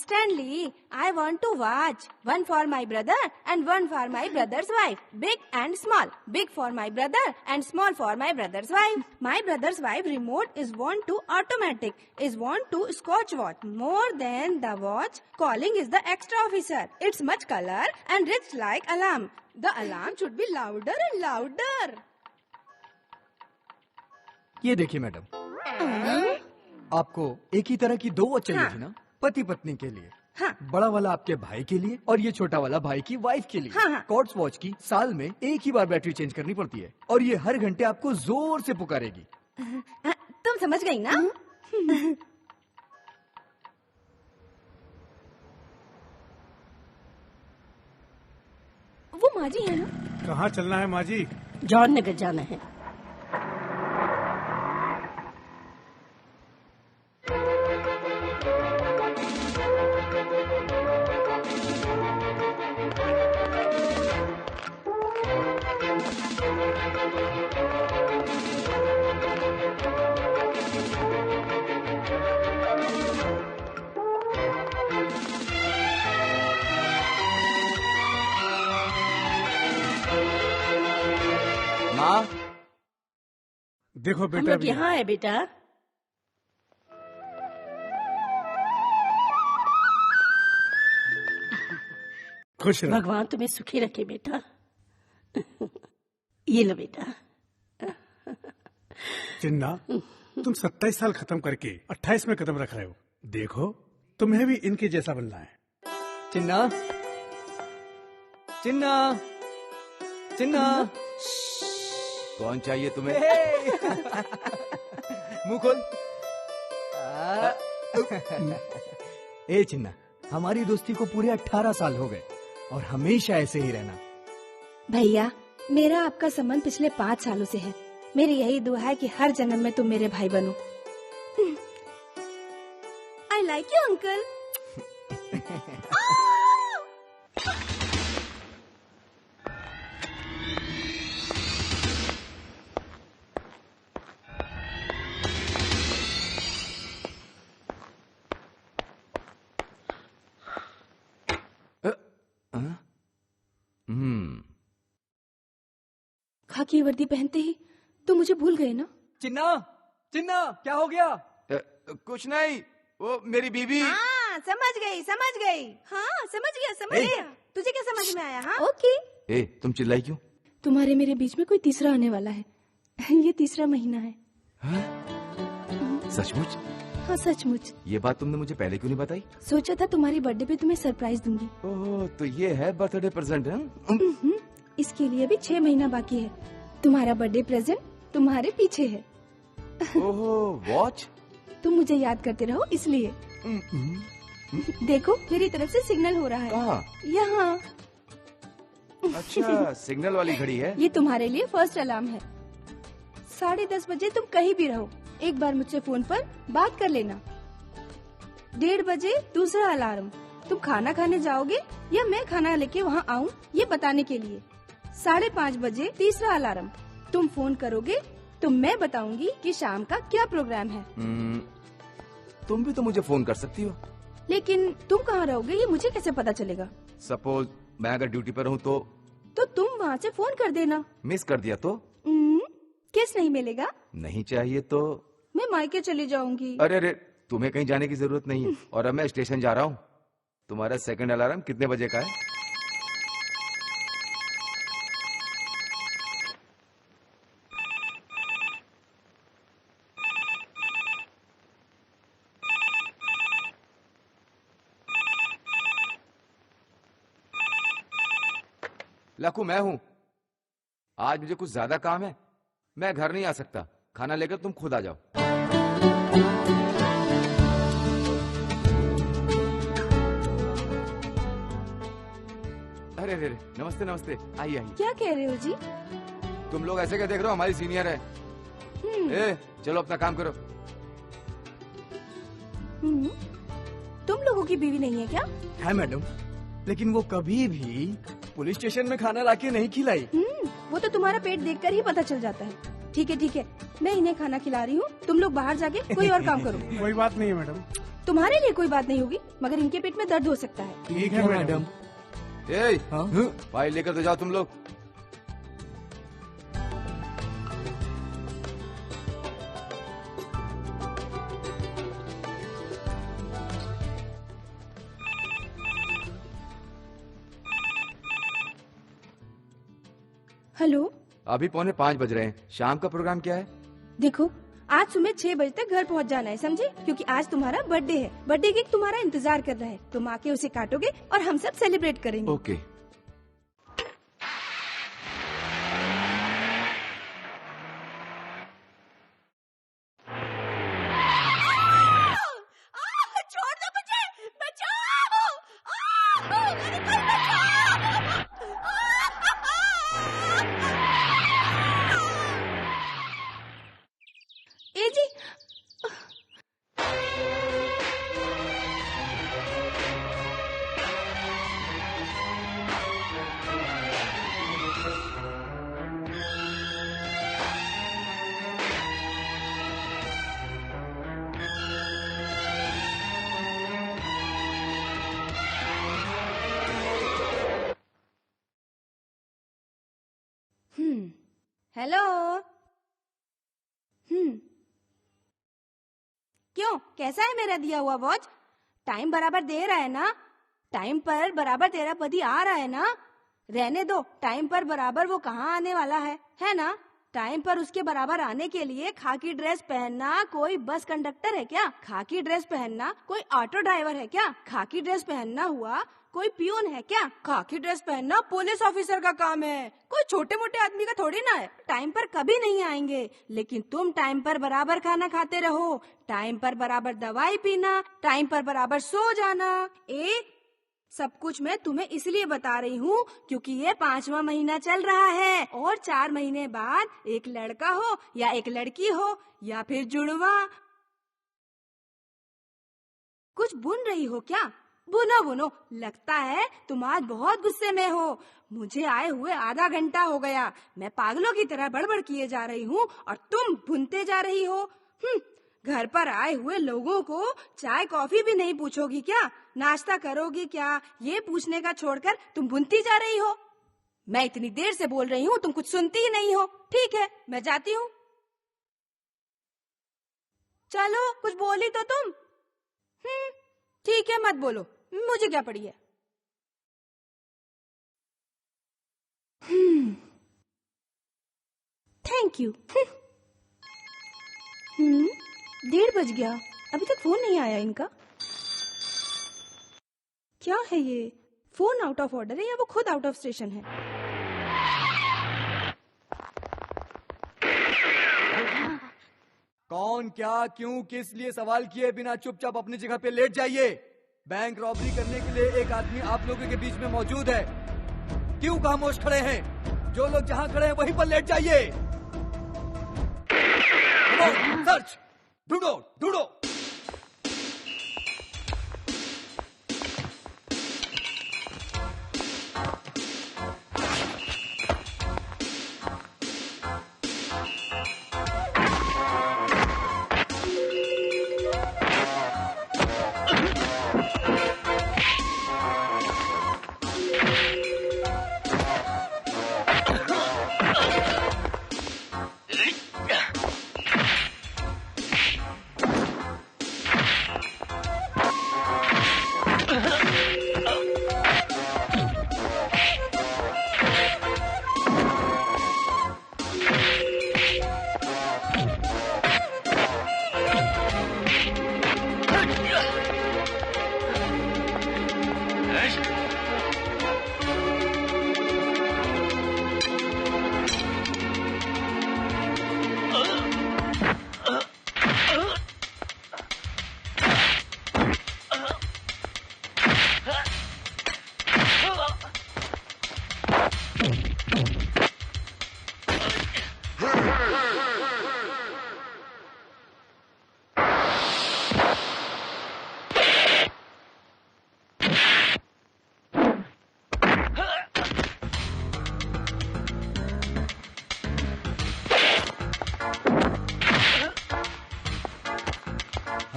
Stanley, I want to watch. One for my brother and one for my brother's wife. Big and small. Big for my brother and small for my brother's wife. My brother's wife remote is want to automatic. Is want to Scotch watch. More than the watch, calling is the extra officer. It's much color and rich like alarm. The alarm should be louder and louder. ये देखिए मैडम, आपको एक ही तरह की 2 वॉच चाहिए थी ना, पति पत्नी के लिए। हाँ। बड़ा वाला आपके भाई के लिए और ये छोटा वाला भाई की वाइफ के लिए। हाँ। कॉर्ड्स वॉच की साल में एक ही बार बैटरी चेंज करनी पड़ती है और ये हर घंटे आपको जोर से पुकारेगी। तुम समझ गई ना? वो माँ जी है ना? कहाँ चलना है माँ जी? जॉन नगर जाना है। माँ, देखो हम बेटा लोग भी यहाँ है बेटा। खुश रहो। भगवान तुम्हें सुखी रखे बेटा। ये लो बेटा। चिन्ना, तुम 27 साल खत्म करके 28 में कदम रख रहे हो। देखो तुम्हें भी इनके जैसा बनना है। चिन्ना, चिन्ना, चिन्ना। कौन चाहिए तुम्हें? मुंह खोल। ए चिन्ना, हमारी दोस्ती को पूरे 18 साल हो गए और हमेशा ऐसे ही रहना। भैया, मेरा आपका संबंध पिछले 5 सालों से है। मेरी यही दुआ है कि हर जन्म में तुम मेरे भाई बनो। I like you uncle. खाकी वर्दी पहनते ही तुम मुझे भूल गए ना? चिन्ना, चिन्ना, क्या हो गया? कुछ नहीं, वो मेरी बीवी। हाँ, समझ गई। हाँ, समझ गया। तुझे क्या समझ में आया? हाँ, ओके। ए, तुम चिल्लाई क्यों? तुम्हारे मेरे बीच में कोई तीसरा आने वाला है। ये तीसरा महीना है। सचमुच? हाँ, सचमुच। ये बात तुमने मुझे पहले क्यों नहीं बताई? सोचा था तुम्हारी बर्थडे पे तुम्हें सरप्राइज दूंगी। ओह, तो ये है बर्थडे प्रेजेंट है? इसके लिए भी 6 महीना बाकी है। तुम्हारा बर्थडे प्रेजेंट तुम्हारे पीछे है। ओहो, वॉच? तुम मुझे याद करते रहो इसलिए। देखो, मेरी तरफ से सिग्नल हो रहा है। कहाँ? यहाँ। अच्छा, सिग्नल वाली घड़ी है। ये तुम्हारे लिए फर्स्ट अलार्म है। 10:30 बजे तुम कहीं भी रहो, एक बार मुझसे फोन पर बात कर लेना। 1:30 बजे दूसरा अलार्म, तुम खाना खाने जाओगे या मैं खाना लेके वहाँ आऊँ ये बताने के लिए। 5:30 बजे तीसरा अलार्म, तुम फोन करोगे तो मैं बताऊंगी कि शाम का क्या प्रोग्राम है। तुम भी तो मुझे फोन कर सकती हो। लेकिन तुम कहाँ रहोगे ये मुझे कैसे पता चलेगा? सपोज मैं अगर ड्यूटी पर हूँ तो तुम वहाँ से फोन कर देना। मिस कर दिया तो? किस नहीं मिलेगा? नहीं चाहिए तो? मैं मायके चली जाऊंगी। अरे, तुम्हें कहीं जाने की जरूरत नहीं है और अब मैं स्टेशन जा रहा हूँ। तुम्हारा सेकंड अलार्म कितने बजे का है? लखू, मैं हूं। आज मुझे कुछ ज्यादा काम है, मैं घर नहीं आ सकता। खाना लेकर तुम खुद आ जाओ। अरे अरे नमस्ते नमस्ते, आइए आइए। क्या कह रहे हो जी? तुम लोग ऐसे क्या देख रहे हो, हमारी सीनियर है। ए, चलो अपना काम करो। तुम लोगों की बीवी नहीं है क्या? है मैडम, लेकिन वो कभी भी पुलिस स्टेशन में खाना लाके नहीं खिलाई। वो तो तुम्हारा पेट देखकर ही पता चल जाता है। ठीक है, मैं इन्हें खाना खिला रही हूँ, तुम लोग बाहर जाके कोई और काम करो। कोई बात नहीं है मैडम। तुम्हारे लिए कोई बात नहीं होगी, मगर इनके पेट में दर्द हो सकता है। ठीक है मैडम। ए, हाँ? फाइल लेकर तो जाओ तुम लोग। हेलो, अभी 4:45 बज रहे हैं। शाम का प्रोग्राम क्या है? देखो आज सुबह 6 बजे तक घर पहुंच जाना है, समझे? क्योंकि आज तुम्हारा बर्थडे है। बर्थडे केक तुम्हारा इंतजार कर रहा है। तुम आके उसे काटोगे और हम सब सेलिब्रेट करेंगे। ओके। छोड़ दो मुझे, बचाओ! मेरे को बचाओ! ए जी, हेलो। क्यों, कैसा है मेरा दिया हुआ वॉच? टाइम बराबर दे रहा है ना? टाइम पर बराबर तेरा पति आ रहा है ना? रहने दो, टाइम पर बराबर वो कहाँ आने वाला है ना? टाइम पर उसके बराबर आने के लिए खाकी ड्रेस पहनना कोई बस कंडक्टर है क्या? खाकी ड्रेस पहनना कोई ऑटो ड्राइवर है क्या? खाकी ड्रेस पहनना हुआ कोई पियून है क्या? खाकी ड्रेस पहनना पुलिस ऑफिसर का काम है, कोई छोटे मोटे आदमी का थोड़ी ना है। टाइम पर कभी नहीं आएंगे, लेकिन तुम टाइम पर बराबर खाना खाते रहो, टाइम पर बराबर दवाई पीना, टाइम पर बराबर सो जाना। सब कुछ मैं तुम्हें इसलिए बता रही हूँ क्योंकि ये 5वां महीना चल रहा है और 4 महीने बाद एक लड़का हो या एक लड़की हो या फिर जुड़वा। कुछ बुन रही हो क्या? बुनो, लगता है तुम आज बहुत गुस्से में हो। मुझे आए हुए आधा घंटा हो गया, मैं पागलों की तरह बड़बड़ किए जा रही हूँ और तुम बुनते जा रही हो। घर पर आए हुए लोगों को चाय कॉफी भी नहीं पूछोगी क्या? नाश्ता करोगी क्या, ये पूछने का छोड़कर तुम बुनती जा रही हो। मैं इतनी देर से बोल रही हूँ, तुम कुछ सुनती ही नहीं हो। ठीक है, मैं जाती हूँ। चलो, कुछ बोली तो तुम। ठीक है, मत बोलो, मुझे क्या पड़ी है। Thank you. 1:30 बज गया, अभी तक फोन नहीं आया इनका। क्या है ये? फोन आउट ऑफ ऑर्डर है या वो खुद आउट ऑफ स्टेशन है? कौन, क्या, क्यों, किस लिए सवाल किए बिना चुपचाप अपनी जगह पे लेट जाइए। बैंक रॉबरी करने के लिए एक आदमी आप लोगों के बीच में मौजूद है। क्यों खामोश खड़े हैं? जो लोग जहां खड़े हैं वहीं पर लेट जाइए। सर्च, ढूंढो।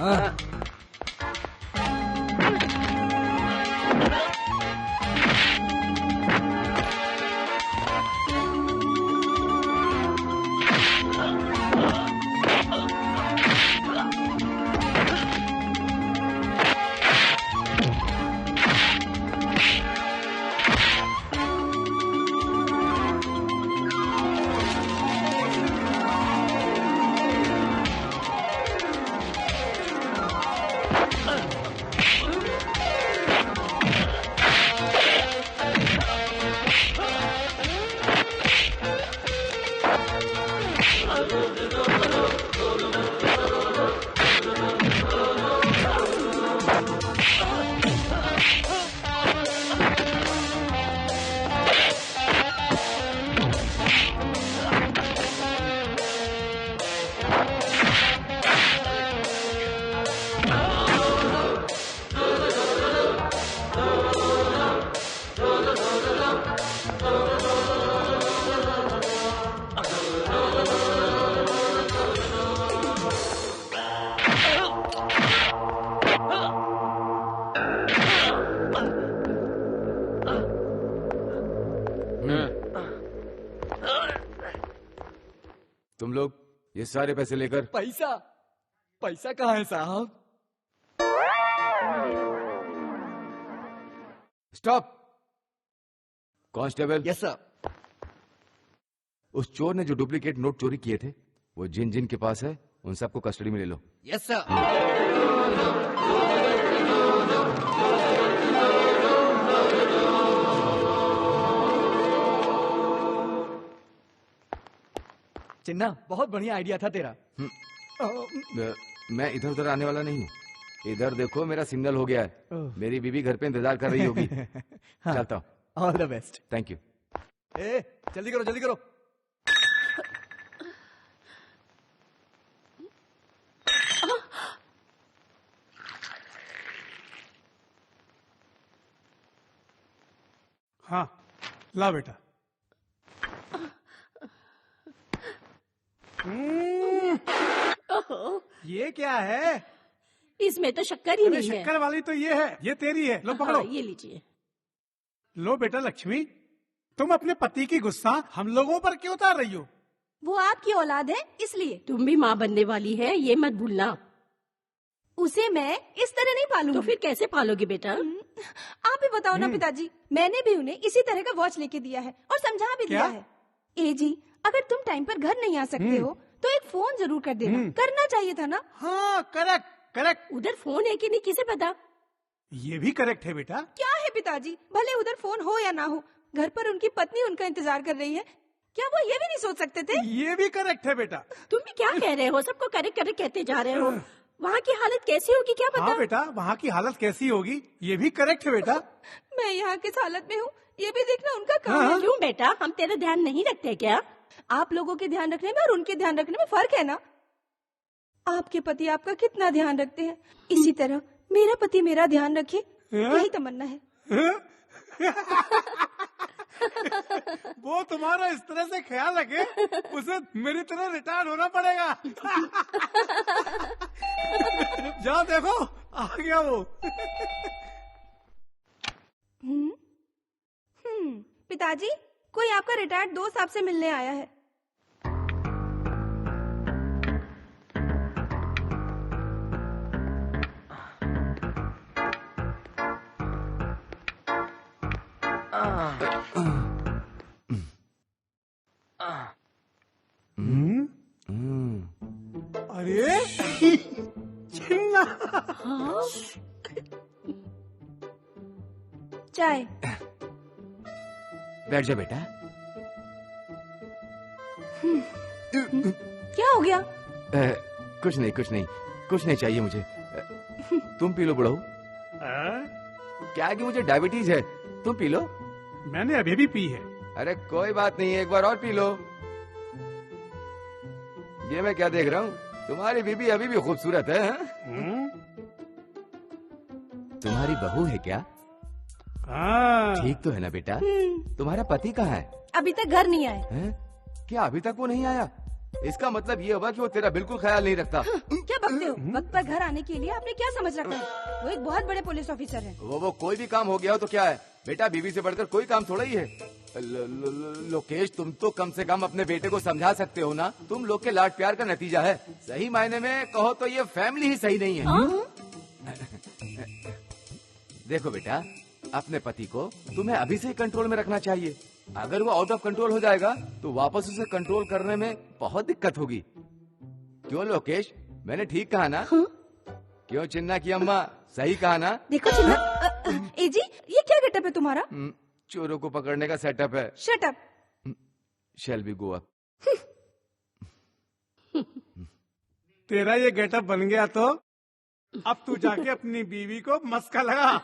हाँ। तुम लोग ये सारे पैसे लेकर पैसा पैसा कहाँ है साहब? स्टॉप। Constable, yes sir. उस चोर ने जो डुप्लीकेट नोट चोरी किए थे वो जिन जिन के पास है उन सबको कस्टडी में ले लो। Yes sir. चिन्ना, बहुत बढ़िया आइडिया था तेरा। मैं इधर उधर आने वाला नहीं हूँ। इधर देखो, मेरा सिग्नल हो गया है। मेरी बीवी घर पे इंतजार कर रही होगी। हाँ, चलता हूँ। All the best. Thank you. ए, जल्दी करो जल्दी करो। हाँ, ला बेटा। ये क्या है? इसमें तो शक्कर ही अरे नहीं है। शक्कर वाली तो ये है, ये तेरी है। लो पकड़ो। हाँ, ये लीजिए। लो बेटा लक्ष्मी, तुम अपने पति की गुस्सा हम लोगों पर क्यों उतार रही हो? वो आपकी औलाद है इसलिए। तुम भी माँ बनने वाली है, ये मत भूलना। उसे मैं इस तरह नहीं पालूंगी। तो फिर कैसे पालोगे बेटा? आप ही बताओ ना पिताजी, मैंने भी उन्हें इसी तरह का वॉच लेके दिया है और समझा भी दिया क्या? है। ए जी, अगर तुम टाइम पर घर नहीं आ सकते हो तो एक फोन जरूर कर देना। करना चाहिए था ना। हाँ, करेक्ट करेक्ट। उधर फोन है कि नहीं किसे पता? ये भी करेक्ट है बेटा। क्या है पिताजी, भले उधर फोन हो या ना हो, घर पर उनकी पत्नी उनका इंतजार कर रही है। क्या वो ये भी नहीं सोच सकते थे? ये भी करेक्ट है बेटा। तुम भी क्या कह रहे हो? सबको करेक्ट करेक्ट कहते जा रहे हो। वहाँ की हालत कैसी होगी क्या पता? हाँ बेटा, वहाँ की हालत कैसी होगी ये भी करेक्ट है बेटा। मैं यहाँ किस हालत में हूँ ये भी देखना उनका काम है। क्यों बेटा, हम तेरा ध्यान नहीं रखते क्या? आप लोगों के ध्यान रखने में और उनके ध्यान रखने में फर्क है ना। आपके पति आपका कितना ध्यान रखते हैं, इसी तरह मेरा पति मेरा ध्यान रखे, यही तमन्ना है। वो तुम्हारा इस तरह से ख्याल रखे, उसे मेरी तरह रिटायर होना पड़ेगा। जाओ देखो, आ गया वो। पिताजी, कोई आपका रिटायर्ड दोस्त आपसे मिलने आया है। अरे चिन्ना, चाय। बैठ जा बेटा। क्या हो गया? कुछ नहीं कुछ नहीं कुछ नहीं चाहिए मुझे। तुम पी लो बुढ़ऊ। क्या है कि मुझे डायबिटीज है, तुम पी लो। मैंने अभी भी पी है। अरे कोई बात नहीं, एक बार और पी लो। ये मैं क्या देख रहा हूँ, तुम्हारी बीबी अभी भी खूबसूरत है। तुम्हारी बहू है क्या? ठीक तो है ना बेटा? तुम्हारा पति कहाँ है? अभी तक घर नहीं आए। हैं? क्या अभी तक वो नहीं आया? इसका मतलब ये हुआ कि वो तेरा बिल्कुल ख्याल नहीं रखता। क्या बकते हो? वक्त पर घर आने के लिए आपने क्या समझ रखा है? वो एक बहुत बड़े पुलिस ऑफिसर हैं। वो कोई भी काम हो गया हो तो क्या है बेटा, बीवी से बढ़कर कोई काम थोड़ा ही है। लोकेश, तुम तो कम से कम अपने बेटे को समझा सकते हो ना। तुम लोग के लाड प्यार का नतीजा है। सही मायने में कहो तो ये फैमिली ही सही नहीं है। देखो बेटा, अपने पति को तुम्हें अभी से ही कंट्रोल में रखना चाहिए। अगर वो आउट ऑफ कंट्रोल हो जाएगा तो वापस उसे कंट्रोल करने में बहुत दिक्कत होगी। क्यों लोकेश, मैंने ठीक कहा ना? क्यों चिन्ना की अम्मा, सही कहा ना? देखो चिन्ना, ए जी, ये क्या गेटअप है तुम्हारा? चोरों को पकड़ने का सेटअप है। Shut up. Shall be go up. तेरा ये गेटअप बन गया तो अब तू जाके अपनी बीवी को मस्का लगा।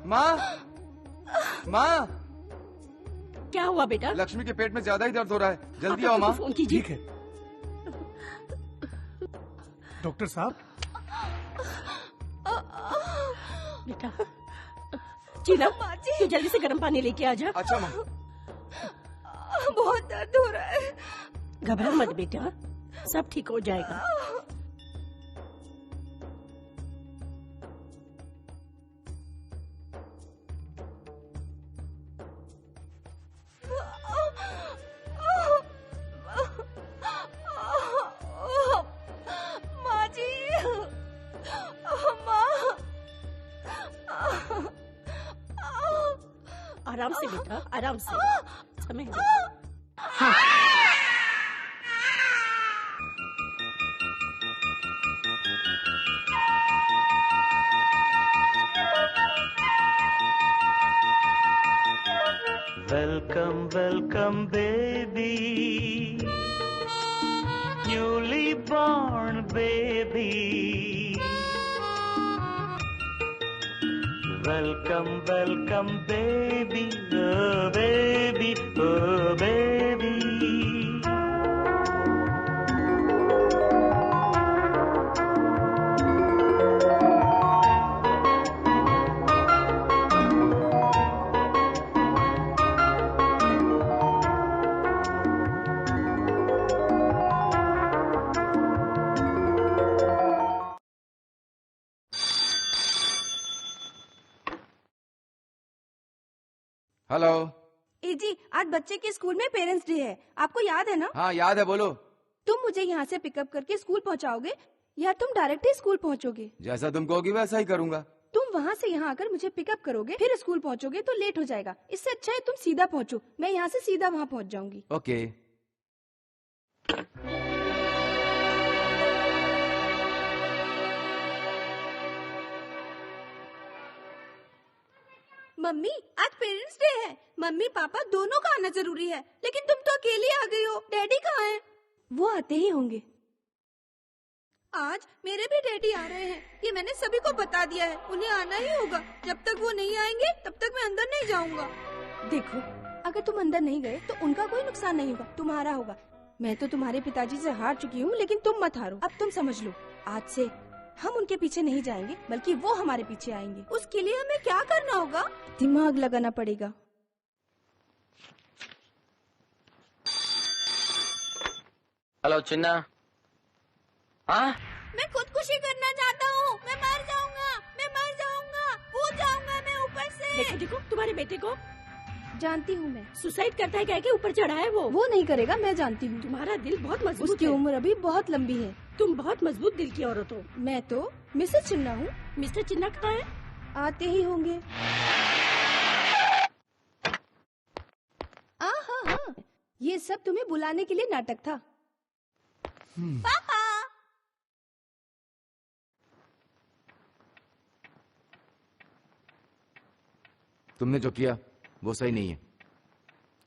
माँ, माँ, क्या हुआ बेटा? लक्ष्मी के पेट में ज्यादा ही दर्द हो रहा है, जल्दी आओ माँ। फोन कीजिए। ठीक है डॉक्टर साहब। बेटा चीना, तू जल्दी से गर्म पानी लेके आ जा। अच्छा माँ। बहुत दर्द हो रहा है। घबरा मत बेटा, सब ठीक हो जाएगा। आराम से बेटा, आराम से। समय दे। Welcome, welcome, baby, newly born baby. Welcome, welcome, baby, oh baby, oh baby. Hello. ए जी, आज बच्चे के स्कूल में पेरेंट्स डे है, आपको याद है ना? हाँ याद है, बोलो। तुम मुझे यहाँ से पिकअप करके स्कूल पहुँचाओगे या तुम डायरेक्ट ही स्कूल पहुँचोगे? जैसा तुम कहोगी वैसा ही करूँगा। तुम वहाँ से यहाँ आकर मुझे पिकअप करोगे, फिर स्कूल पहुँचोगे तो लेट हो जाएगा। इससे अच्छा है तुम सीधा पहुँचो, मैं यहाँ से सीधा वहाँ पहुँच जाऊंगी। ओके। मम्मी, आज पेरेंट्स डे है, मम्मी पापा दोनों का आना जरूरी है, लेकिन तुम तो अकेली आ गई हो। डैडी कहाँ हैं? वो आते ही होंगे। आज मेरे भी डैडी आ रहे हैं, ये मैंने सभी को बता दिया है, उन्हें आना ही होगा। जब तक वो नहीं आएंगे तब तक मैं अंदर नहीं जाऊंगा। देखो, अगर तुम अंदर नहीं गए तो उनका कोई नुकसान नहीं होगा, तुम्हारा होगा। मैं तो तुम्हारे पिताजी से हार चुकी हूँ, लेकिन तुम मत हारो। अब तुम समझ लो, आज से हम उनके पीछे नहीं जाएंगे, बल्कि वो हमारे पीछे आएंगे। उसके लिए हमें क्या करना होगा? दिमाग लगाना पड़ेगा। हेलो चिन्ना। हाँ, मैं खुदकुशी करना चाहता हूँ। मैं मर जाऊंगा, मैं मर जाऊंगा, कूद जाऊंगा मैं ऊपर से। देखो देखो, तुम्हारे बेटे को जानती हूँ मैं, सुसाइड करता है, कह के ऊपर चढ़ा है वो नहीं करेगा, मैं जानती हूँ। तुम्हारा दिल बहुत मजबूत उसकी है। उम्र अभी बहुत लंबी है। तुम बहुत मजबूत दिल की औरत हो। मैं तो मिसेस चिन्ना हूँ। मिस्टर चिन्ना कहाँ है? आते ही होंगे। हाँ, ये सब तुम्हें बुलाने के लिए नाटक था। पापा, तुमने जो किया वो सही नहीं है।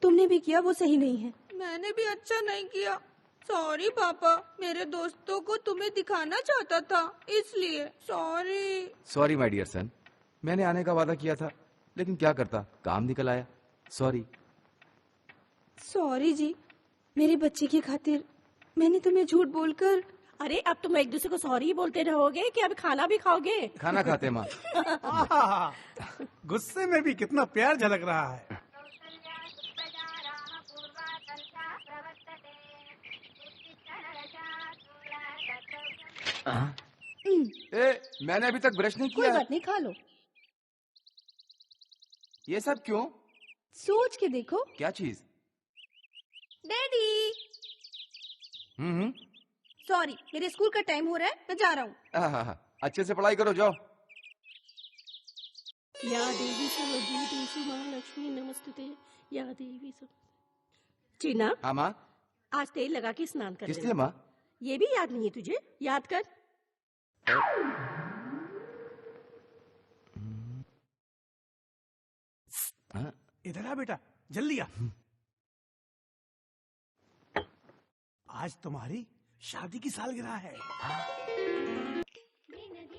तुमने भी किया वो सही नहीं है। मैंने भी अच्छा नहीं किया। सॉरी पापा, मेरे दोस्तों को तुम्हें दिखाना चाहता था, इसलिए sorry. Sorry my dear son, मैंने आने का वादा किया था, लेकिन क्या करता, काम निकल आया। सॉरी। सॉरी जी, मेरे बच्चे की खातिर मैंने तुम्हें झूठ बोलकर। अरे अब तुम एक दूसरे को सॉरी बोलते रहोगे कि अब खाना भी खाओगे? खाना खाते माँ। आहा, गुस्से में भी कितना प्यार झलक रहा है। ए, मैंने अभी तक ब्रश नहीं कोई किया। बात नहीं, खा लो। ये सब क्यों? सोच के देखो। क्या चीज? डैडी, सॉरी, मेरे स्कूल का टाइम हो रहा है, मैं जा रहा हूँ। अच्छे से पढ़ाई करो, जाओ। या देवी सर्वभूतेषु मां लक्ष्मी नमस्तुते। या देवी सब। चीना, हाँ माँ। आज तेल लगा के स्नान कर किस लेना। लिए माँ? ये भी याद नहीं है तुझे? याद कर। इधर आ बेटा, जल्दी आ। आज तुम्हारी शादी की सालगिरह है।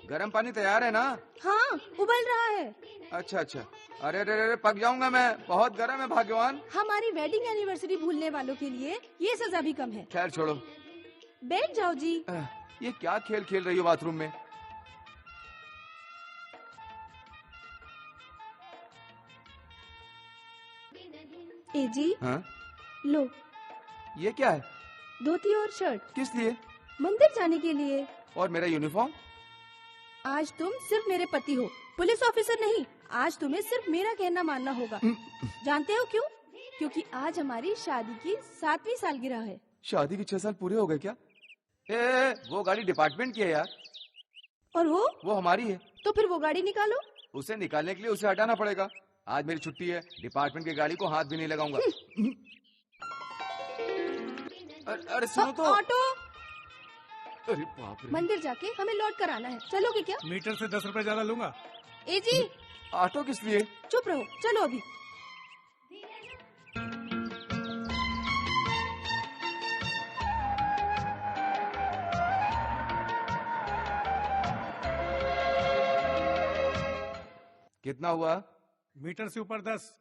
गर्म पानी तैयार है ना? हाँ, उबल रहा है। अच्छा अच्छा। अरे अरे अरे, पक जाऊंगा मैं, बहुत गर्म है भाग्यवान। हमारी वेडिंग एनिवर्सरी भूलने वालों के लिए ये सजा भी कम है। खैर छोड़ो। बैठ जाओ जी। ये क्या खेल खेल रही हो बाथरूम में? ए जी, हाँ? लो, ये क्या है? धोती और शर्ट। किस लिए? मंदिर जाने के लिए। और मेरा यूनिफॉर्म? आज तुम सिर्फ मेरे पति हो, पुलिस ऑफिसर नहीं। आज तुम्हें सिर्फ मेरा कहना मानना होगा। जानते हो क्यों? क्योंकि आज हमारी शादी की 7वीं सालगिरह है। शादी के 6 साल पूरे हो गए क्या? वो गाड़ी डिपार्टमेंट की है यार। और वो हमारी है। तो फिर वो गाड़ी निकालो। उसे निकालने के लिए उसे हटाना पड़ेगा। आज मेरी छुट्टी है, डिपार्टमेंट की गाड़ी को हाथ भी नहीं लगाऊंगा। अरे सुनो तो। ऑटो। अरे बाप रे। मंदिर जाके हमें लौट कर आना है, चलोगे क्या? मीटर से 10 रुपए ज्यादा लूंगा। ए जी, ऑटो किस लिए? चुप रहो, चलो अभी। कितना हुआ? मीटर से ऊपर 10।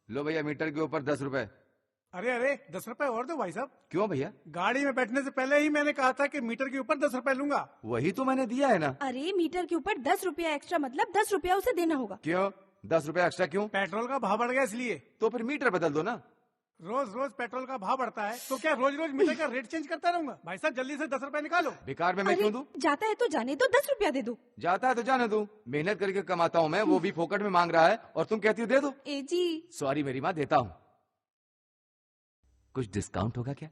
लो भैया, मीटर के ऊपर 10 रुपए। अरे अरे, 10 रुपए और दो भाई साहब। क्यों भैया? गाड़ी में बैठने से पहले ही मैंने कहा था कि मीटर के ऊपर 10 रुपए लूंगा। वही तो मैंने दिया है ना। अरे मीटर के ऊपर 10 रुपया एक्स्ट्रा, मतलब 10 रुपया उसे देना होगा। क्यों? 10 रुपए एक्स्ट्रा क्यों? पेट्रोल का भाव बढ़ गया इसलिए। तो फिर मीटर बदल दो ना। रोज रोज पेट्रोल का भाव बढ़ता है तो क्या रोज रोज मीटर का रेट चेंज करता रहूंगा? भाई साहब जल्दी से 10 रुपए निकालो। बेकार में मैं क्यों दूं? जाता है तो जाने दो, 10 रुपया दे दो। जाता है तो जाने दो, मेहनत करके कमाता हूँ मैं, वो भी फोकट में मांग रहा है और तुम कहती हो दे दो। ए जी, सॉरी मेरी माँ, देता हूँ। कुछ डिस्काउंट होगा क्या?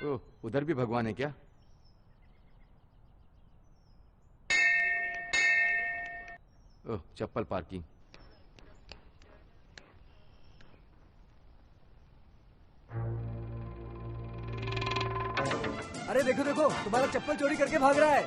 ओह, उधर भी भगवान है क्या? ओह, चप्पल पार्किंग। अरे देखो देखो, तुम्हारा चप्पल चोरी करके भाग रहा है।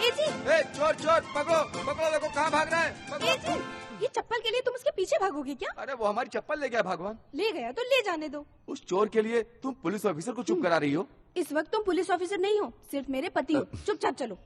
ए जी, चोर चोर, पकड़ो पकड़ो, देखो कहाँ भाग रहा है। ए जी, ये चप्पल के लिए तुम उसके पीछे भागोगे क्या? अरे वो हमारी चप्पल ले गया भगवान। ले गया तो ले जाने दो। उस चोर के लिए तुम पुलिस ऑफिसर को चुप करा रही हो। इस वक्त तुम पुलिस ऑफिसर नहीं हो, सिर्फ मेरे पति हो। चुपचाप चलो।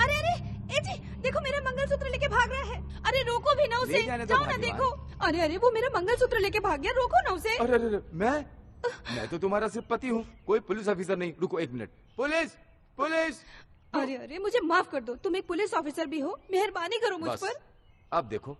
अरे अरे, ए जी, देखो मेरा मंगलसूत्र लेके भाग रहा है। अरे रोको भी ना उसे, ले जाने दो जाओ ना भाग्यवान। देखो। अरे अरे, वो मेरा मंगलसूत्र लेके भाग गया, रोको ना उसे। अरे अरे, मैं तो तुम्हारा सिर्फ पति हूँ, कोई पुलिस ऑफिसर नहीं। रुको 1 मिनट। Police police. अरे अरे, मुझे माफ कर दो, तुम एक पुलिस ऑफिसर भी हो, मेहरबानी करो मुझ बस, पर। अब देखो।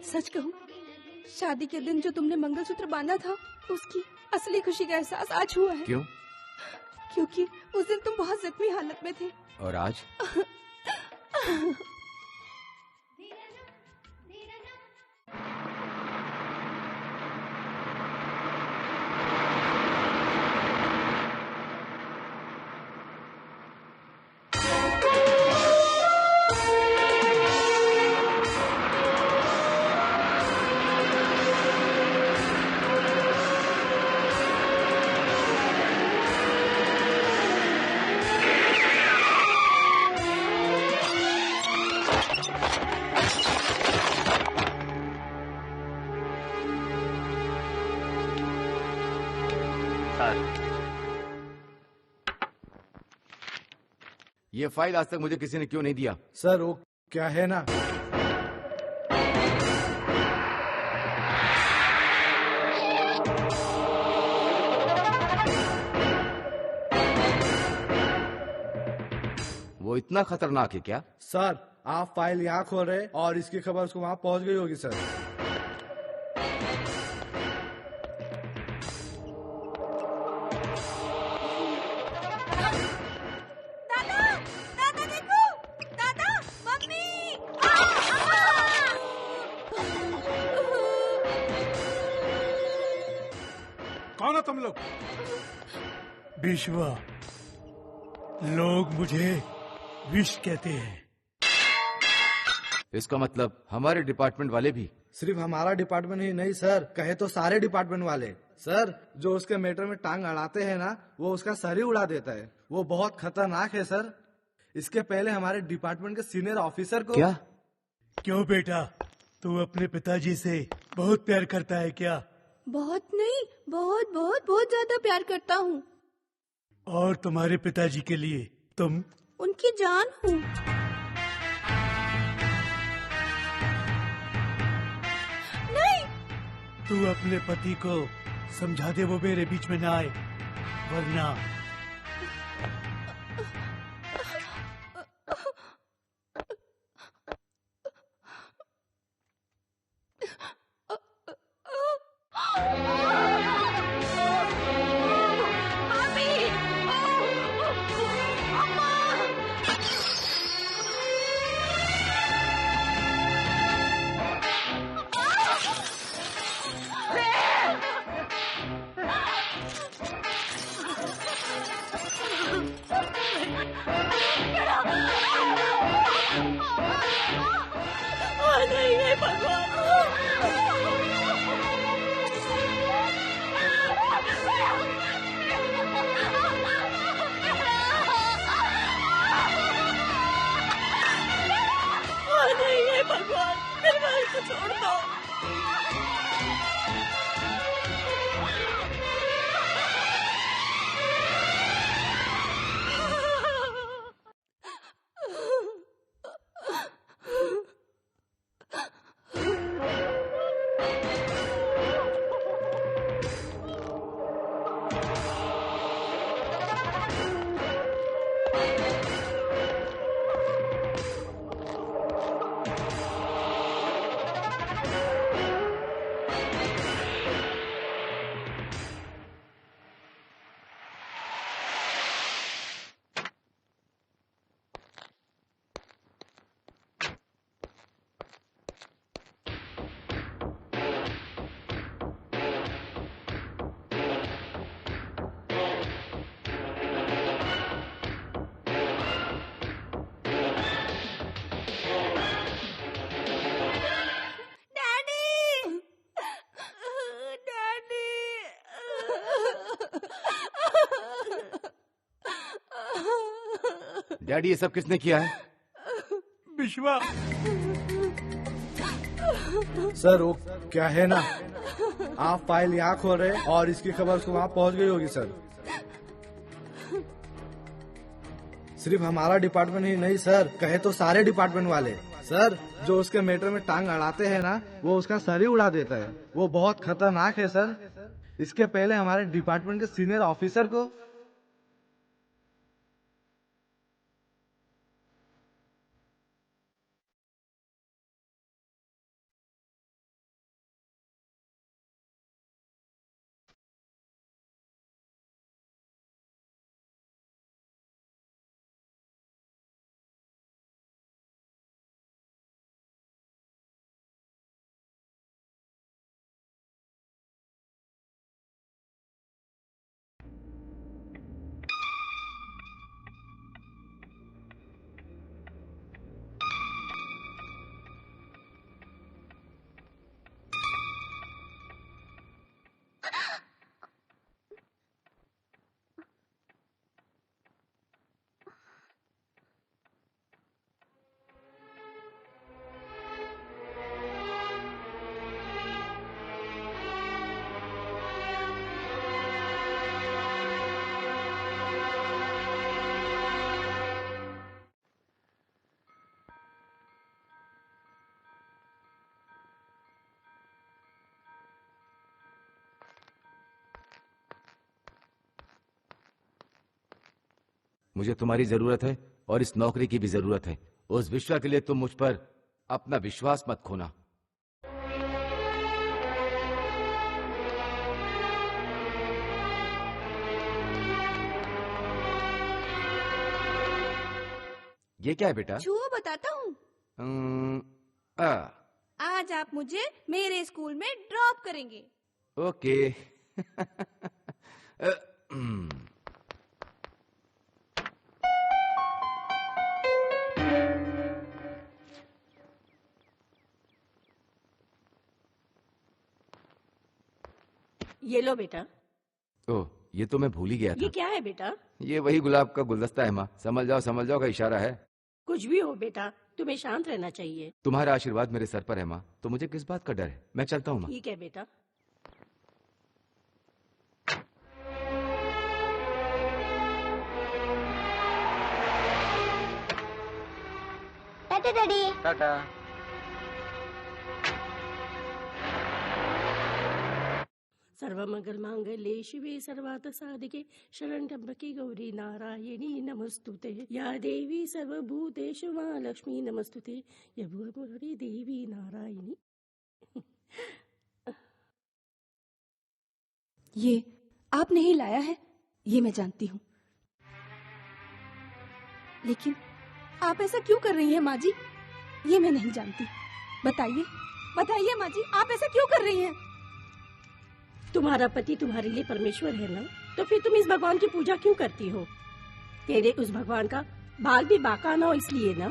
सच कहूँ, शादी के दिन जो तुमने मंगलसूत्र बांधा था, उसकी असली खुशी का एहसास आज हुआ है। क्यों? क्योंकि उस दिन तुम बहुत जख्मी हालत में थे। और आज? ये फाइल आज तक मुझे किसी ने क्यों नहीं दिया? सर वो क्या है ना, वो इतना खतरनाक है क्या? सर आप फाइल यहाँ खोल रहे और इसकी खबर उसको वहाँ पहुँच गई होगी सर। कौन हो तुम लोग? विश्वा, लोग मुझे विश कहते हैं। इसका मतलब हमारे डिपार्टमेंट वाले भी? सिर्फ हमारा डिपार्टमेंट ही नहीं सर, कहे तो सारे डिपार्टमेंट वाले। सर जो उसके मैटर में टांग अड़ाते हैं ना, वो उसका सर ही उड़ा देता है। वो बहुत खतरनाक है सर। इसके पहले हमारे डिपार्टमेंट के सीनियर ऑफिसर को। क्या? क्यों बेटा, तू अपने पिताजी से बहुत प्यार करता है क्या? बहुत नहीं, बहुत बहुत बहुत ज्यादा प्यार करता हूँ। और तुम्हारे पिताजी के लिए तुम? उनकी जान हूँ। नहीं। तू अपने पति को समझा दे वो मेरे बीच में ना आए, वरना। डैडी ये सब किसने किया है? विश्वा। सर वो क्या है ना, आप फाइल यहाँ खोल रहे हैं और इसकी खबर उसको वहाँ पहुँच गई होगी सर। सिर्फ हमारा डिपार्टमेंट ही नहीं सर, कहे तो सारे डिपार्टमेंट वाले। सर जो उसके मैटर में टांग अड़ाते हैं ना, वो उसका सर ही उड़ा देता है। वो बहुत खतरनाक है सर। इसके पहले हमारे डिपार्टमेंट के सीनियर ऑफिसर को मुझे तुम्हारी जरूरत है और इस नौकरी की भी जरूरत है। उस विश्वा के लिए तुम मुझ पर अपना विश्वास मत खोना। ये क्या है बेटा? छुओ बताता हूँ। आज आप मुझे मेरे स्कूल में ड्रॉप करेंगे। ओके। ये लो बेटा। ओह, ये तो मैं भूल ही गया था। ये क्या है बेटा? ये वही गुलाब का गुलदस्ता है माँ। समझ जाओ का इशारा है। कुछ भी हो बेटा, तुम्हें शांत रहना चाहिए। तुम्हारा आशीर्वाद मेरे सर पर है माँ, तो मुझे किस बात का डर है। मैं चलता हूँ माँ। ठीक है बेटा। टाटा डैडी। टाटा। सर्वमंगल मांगल्ये शिवे सर्वार्थ साधिके शरण्यंबके गौरी नारायणी नमस्तुते। या देवी सर्वभूतेषु मां लक्ष्मी नमस्तुते। या भुवनेश्वरी देवी नारायणी। ये आपने ही लाया है, ये मैं जानती हूँ, लेकिन आप ऐसा क्यों कर रही हैं माँ जी? ये मैं नहीं जानती। बताइए बताइए माँ जी, आप ऐसा क्यों कर रही हैं? तुम्हारा पति तुम्हारे लिए परमेश्वर है ना, तो फिर तुम इस भगवान की पूजा क्यों करती हो? तेरे उस भगवान का बाल भी बाका ना हो इसलिए ना।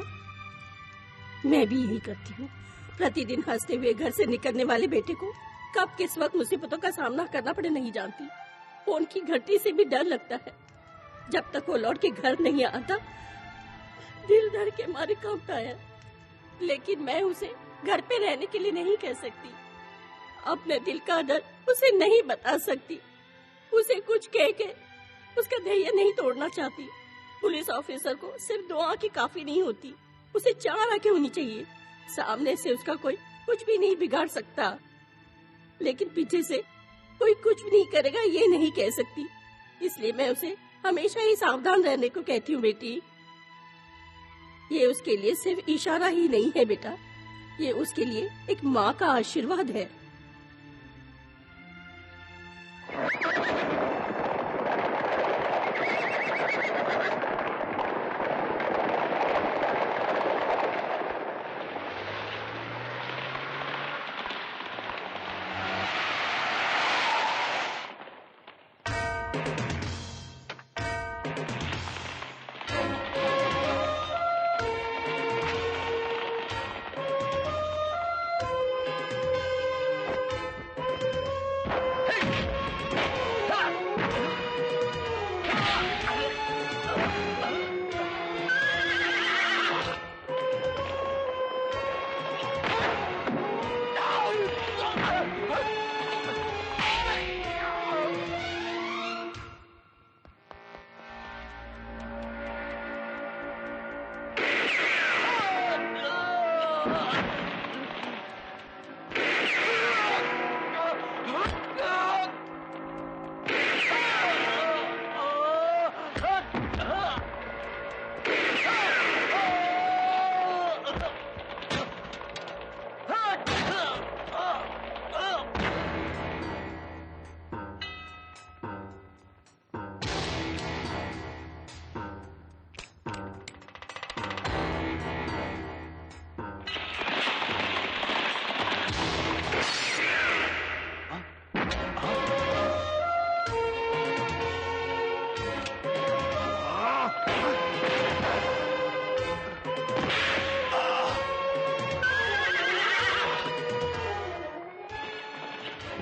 मैं भी यही करती हूँ। प्रतिदिन हंसते हुए घर से निकलने वाले बेटे को कब किस वक्त मुसीबतों का सामना करना पड़े नहीं जानती। फोन की घंटी से भी डर लगता है। जब तक वो लौट के घर नहीं आता दिल डर के मारे कांपता है। लेकिन मैं उसे घर पे रहने के लिए नहीं कह सकती। अपने दिल का दर्द उसे नहीं बता सकती। उसे कुछ कह के उसका धैर्य नहीं तोड़ना चाहती। पुलिस ऑफिसर को सिर्फ 2 आंखें काफी नहीं होती, उसे 4 आंखें होनी चाहिए। सामने से उसका कोई कुछ भी नहीं बिगाड़ सकता, लेकिन पीछे से कोई कुछ भी नहीं करेगा ये नहीं कह सकती। इसलिए मैं उसे हमेशा ही सावधान रहने को कहती हूँ बेटी। ये उसके लिए सिर्फ इशारा ही नहीं है बेटा, ये उसके लिए एक माँ का आशीर्वाद है।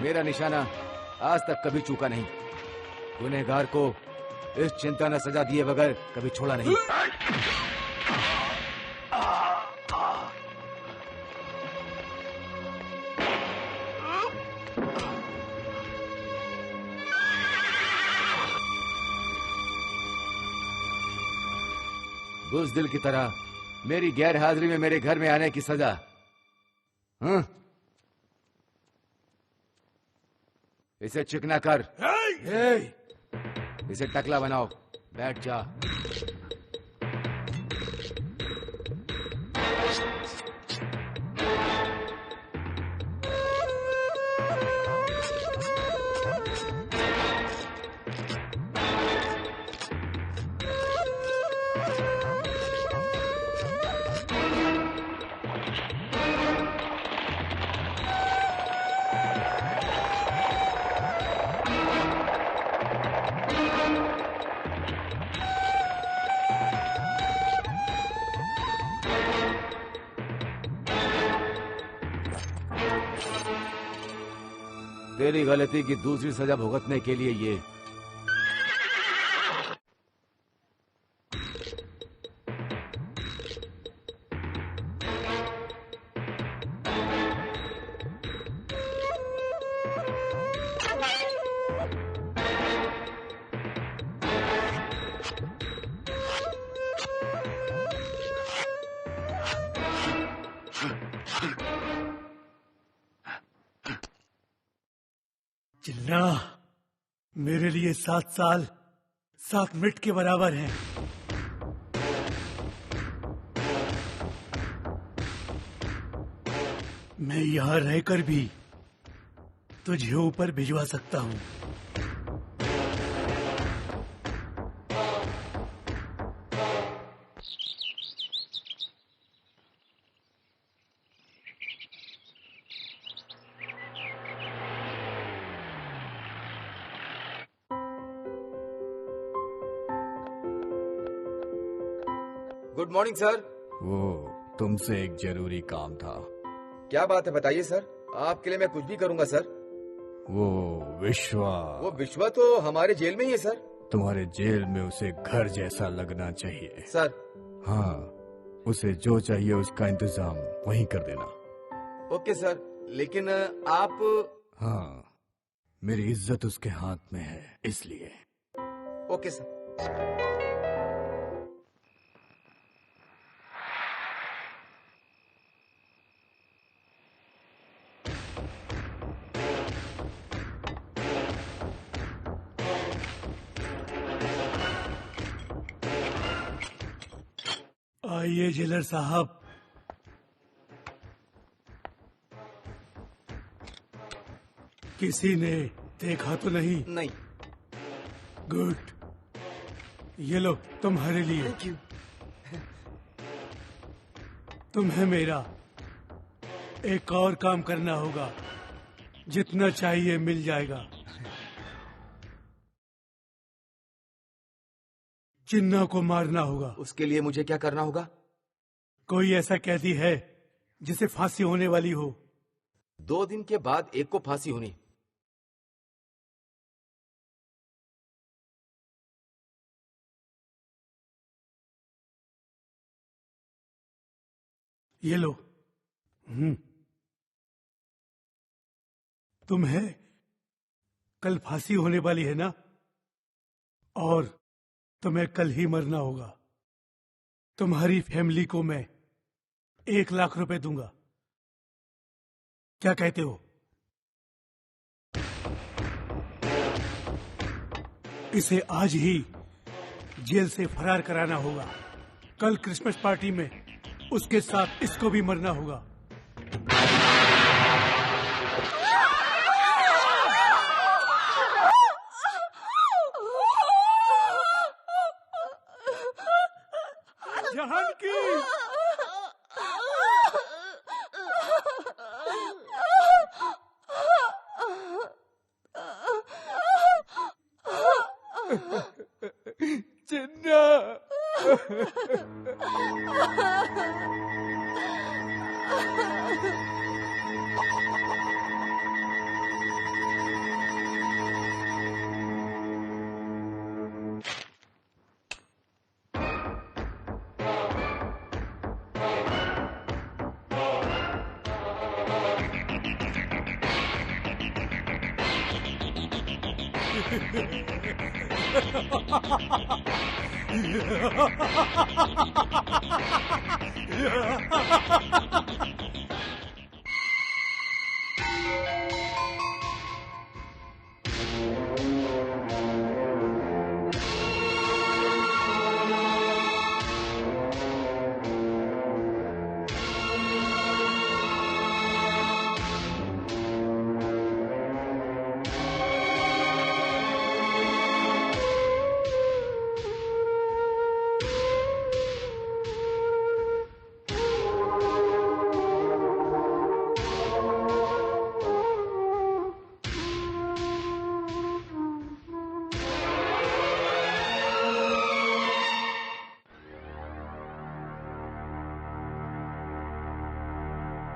मेरा निशाना आज तक कभी चूका नहीं। गुनहगार को इस चिंता न सजा दिए बगैर कभी छोड़ा नहीं। बुज़दिल की तरह मेरी गैर हाजिरी में मेरे घर में आने की सजा। हाँ? इसे चिकना कर। इसे टकला बनाओ। बैठ जा। तेरी गलती की दूसरी सजा भुगतने के लिए ये। चिन्ना, मेरे लिए 7 साल 7 मिनट के बराबर हैं। मैं यहां रहकर भी तुझे ऊपर भिजवा सकता हूं। Good morning sir. वो तुमसे एक जरूरी काम था। क्या बात है बताइए सर। आपके लिए मैं कुछ भी करूंगा सर। वो विश्वा। वो विश्वा तो हमारे जेल में ही है सर। तुम्हारे जेल में उसे घर जैसा लगना चाहिए सर। हाँ, उसे जो चाहिए उसका इंतजाम वहीं कर देना। ओके सर, लेकिन आप। हाँ, मेरी इज्जत उसके हाथ में है इसलिए। Okay sir. आइए जेलर साहब। किसी ने देखा तो नहीं? नहीं। गुड। ये लो तुम्हारे लिए। Thank you. तुम्हें मेरा एक और काम करना होगा। जितना चाहिए मिल जाएगा। चिन्ना को मारना होगा। उसके लिए मुझे क्या करना होगा? कोई ऐसा कैदी है जिसे फांसी होने वाली हो? 2 दिन के बाद एक को फांसी होनी। ये लो। तुम्हें कल फांसी होने वाली है ना? और तुम्हें कल ही मरना होगा। तुम्हारी फैमिली को मैं 1 लाख रुपए दूंगा। क्या कहते हो? इसे आज ही जेल से फरार कराना होगा। कल क्रिसमस पार्टी में उसके साथ इसको भी मरना होगा। जानकी! चिन्ना!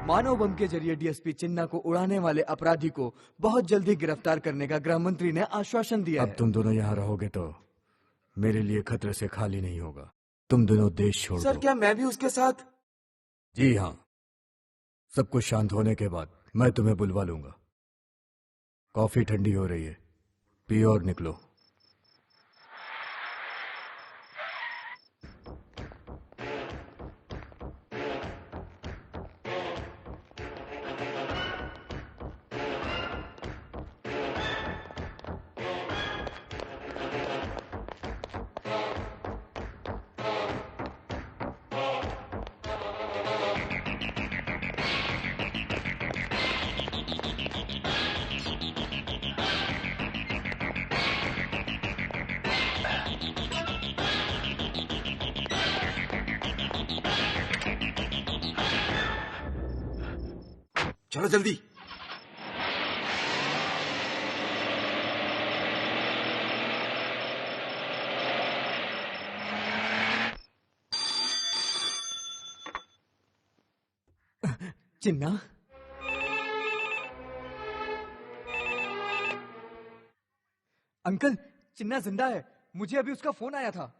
मानव बम के जरिए डीएसपी चिन्ना को उड़ाने वाले अपराधी को बहुत जल्दी गिरफ्तार करने का गृह मंत्री ने आश्वासन दिया अब तुम दोनों यहाँ रहोगे तो मेरे लिए खतरे से खाली नहीं होगा। तुम दोनों देश छोड़ सर दो। क्या मैं भी उसके साथ? जी हाँ, सब कुछ शांत होने के बाद मैं तुम्हें बुलवा लूंगा। कॉफी ठंडी हो रही है, पियो और निकलो। चलो जल्दी। चिन्ना, अंकल, चिन्ना जिंदा है। मुझे अभी उसका फोन आया था।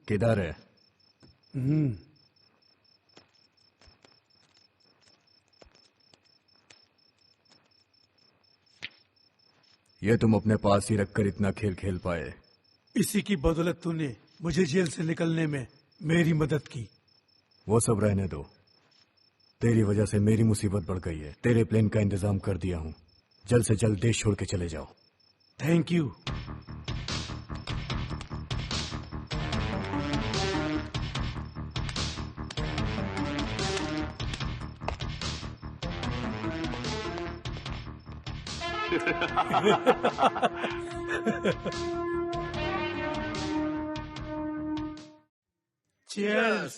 किधर है? ये तुम अपने पास ही रखकर इतना खेल खेल पाए। इसी की बदौलत तूने मुझे जेल से निकलने में मेरी मदद की। वो सब रहने दो। तेरी वजह से मेरी मुसीबत बढ़ गई है। तेरे प्लेन का इंतजाम कर दिया हूँ। जल्द से जल्द देश छोड़ के चले जाओ। Thank you. Cheers.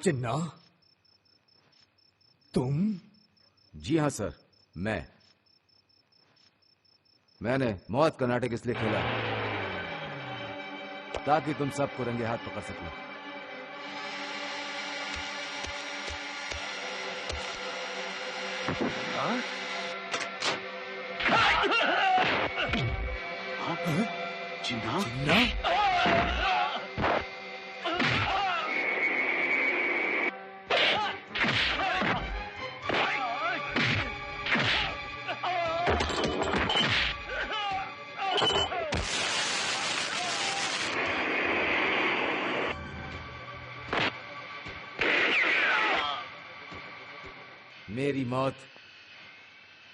चिन्ना, तुम? जी हाँ सर, मैंने मौत का नाटक इसलिए खेला ताकि तुम सबको रंगे हाथ पकड़ सको। चिन्ना? मेरी मौत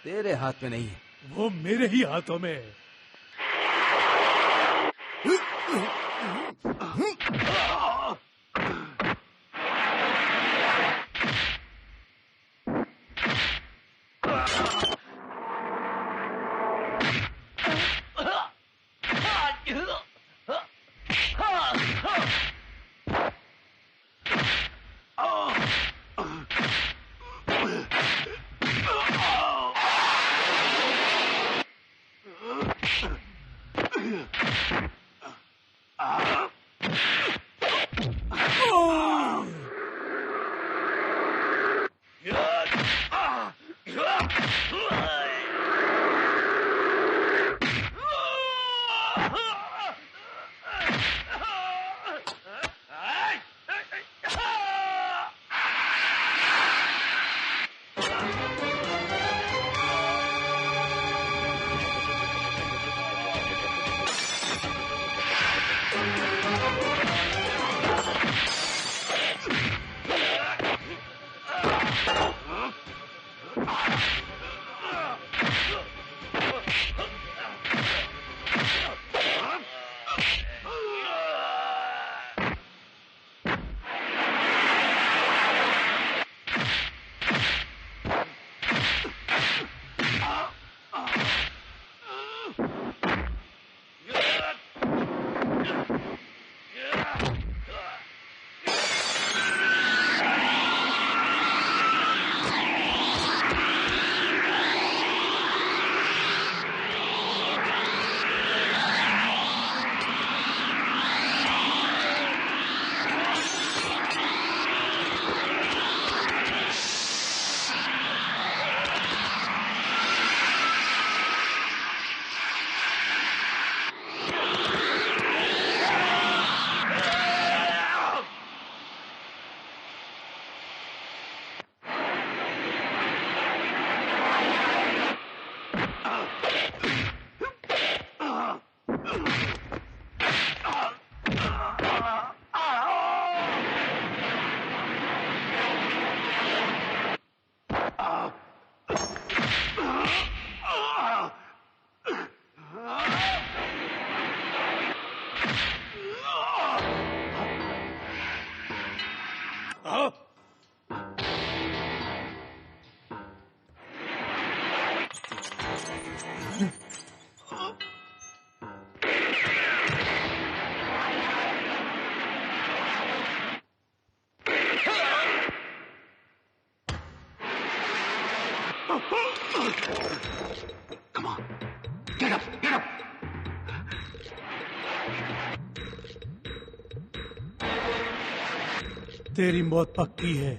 तेरे हाथ में नहीं है, वो मेरे ही हाथों में है। Come on. Get up. Get up. तेरी मौत पक्की है।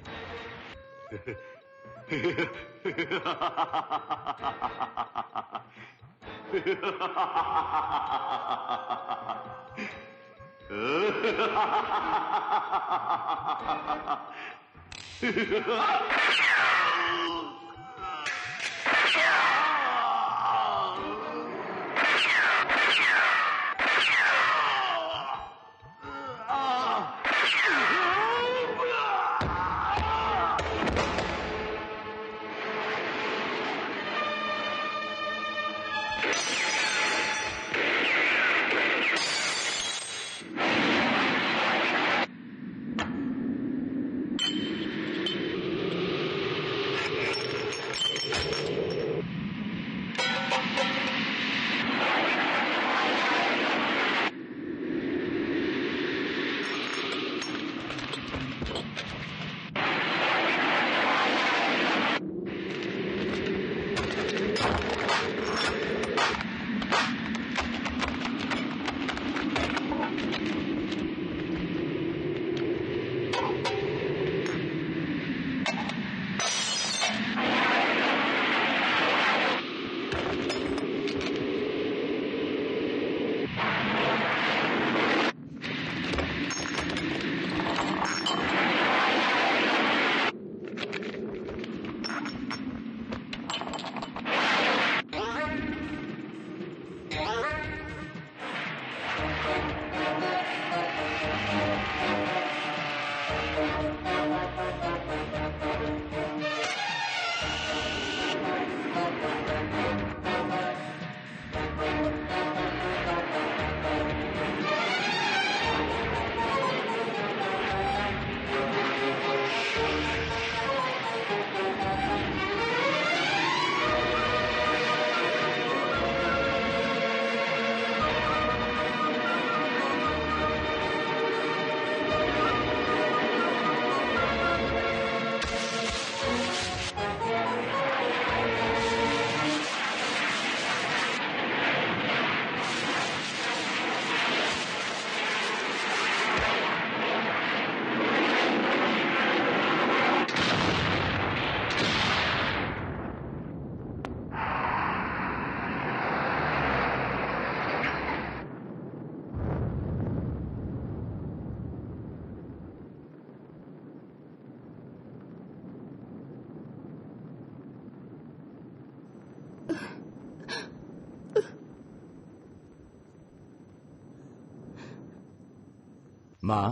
माँ,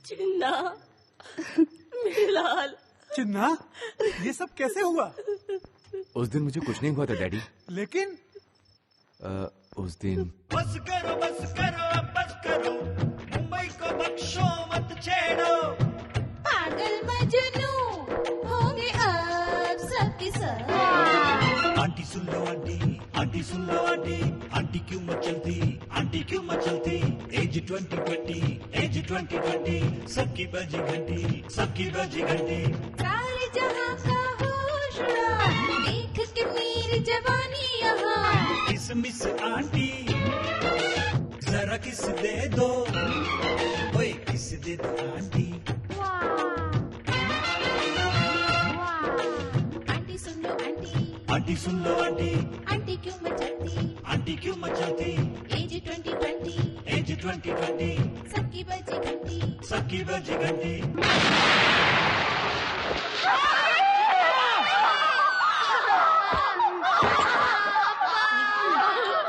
चिन्ना, मेरे लाल। चिन्ना, ये सब कैसे हुआ? उस दिन मुझे कुछ नहीं हुआ था डैडी। लेकिन उस दिन बस करो अब बस करो, मुंबई को बख्शो मत छेड़ो। पागल मजनू होंगे अब सबके सब। आंटी सुन लो आंटी, आंटी सुन लो आंटी, आंटी क्यों मचलती, आंटी क्यों मचलती। एज 2020, एज 2020, सबकी बजी घंटी, सबकी बजी घंटी। सारे जहां का होश उड़ा, देख के मेरी जवानी यहाँ। किस मिस आंटी, जरा किस दे दो, ओए किस दे दो आंटी। आंटी सुन लो आंटी, आंटी सुन लो आंटी, आंटी क्यों मचलती, आंटी क्यों मचलती। एज 2020, एज 2020, सबकी बजी घंटी, सबकी बजी घंटी।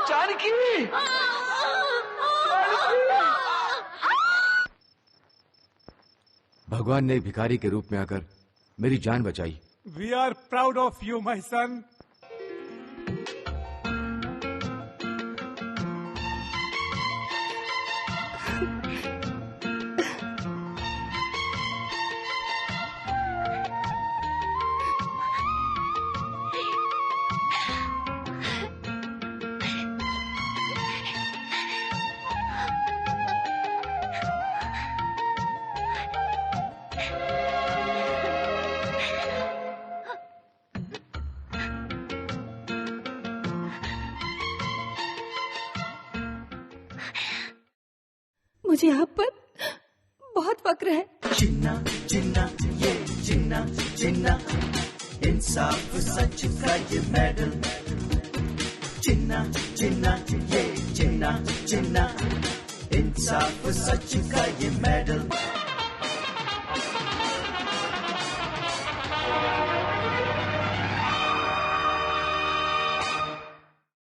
जानकी, भगवान ने एक भिखारी के रूप में आकर मेरी जान बचाई। We are proud of you my son. मुझे आप पर बहुत फक्र है। चिन्ना चिन्ना ये चिन्ना चिन्ना, इंसाफ सच का ये मेडल। चिन्ना चिन्ना ये चिन्ना चिन्ना, इंसाफ सच का ये मेडल।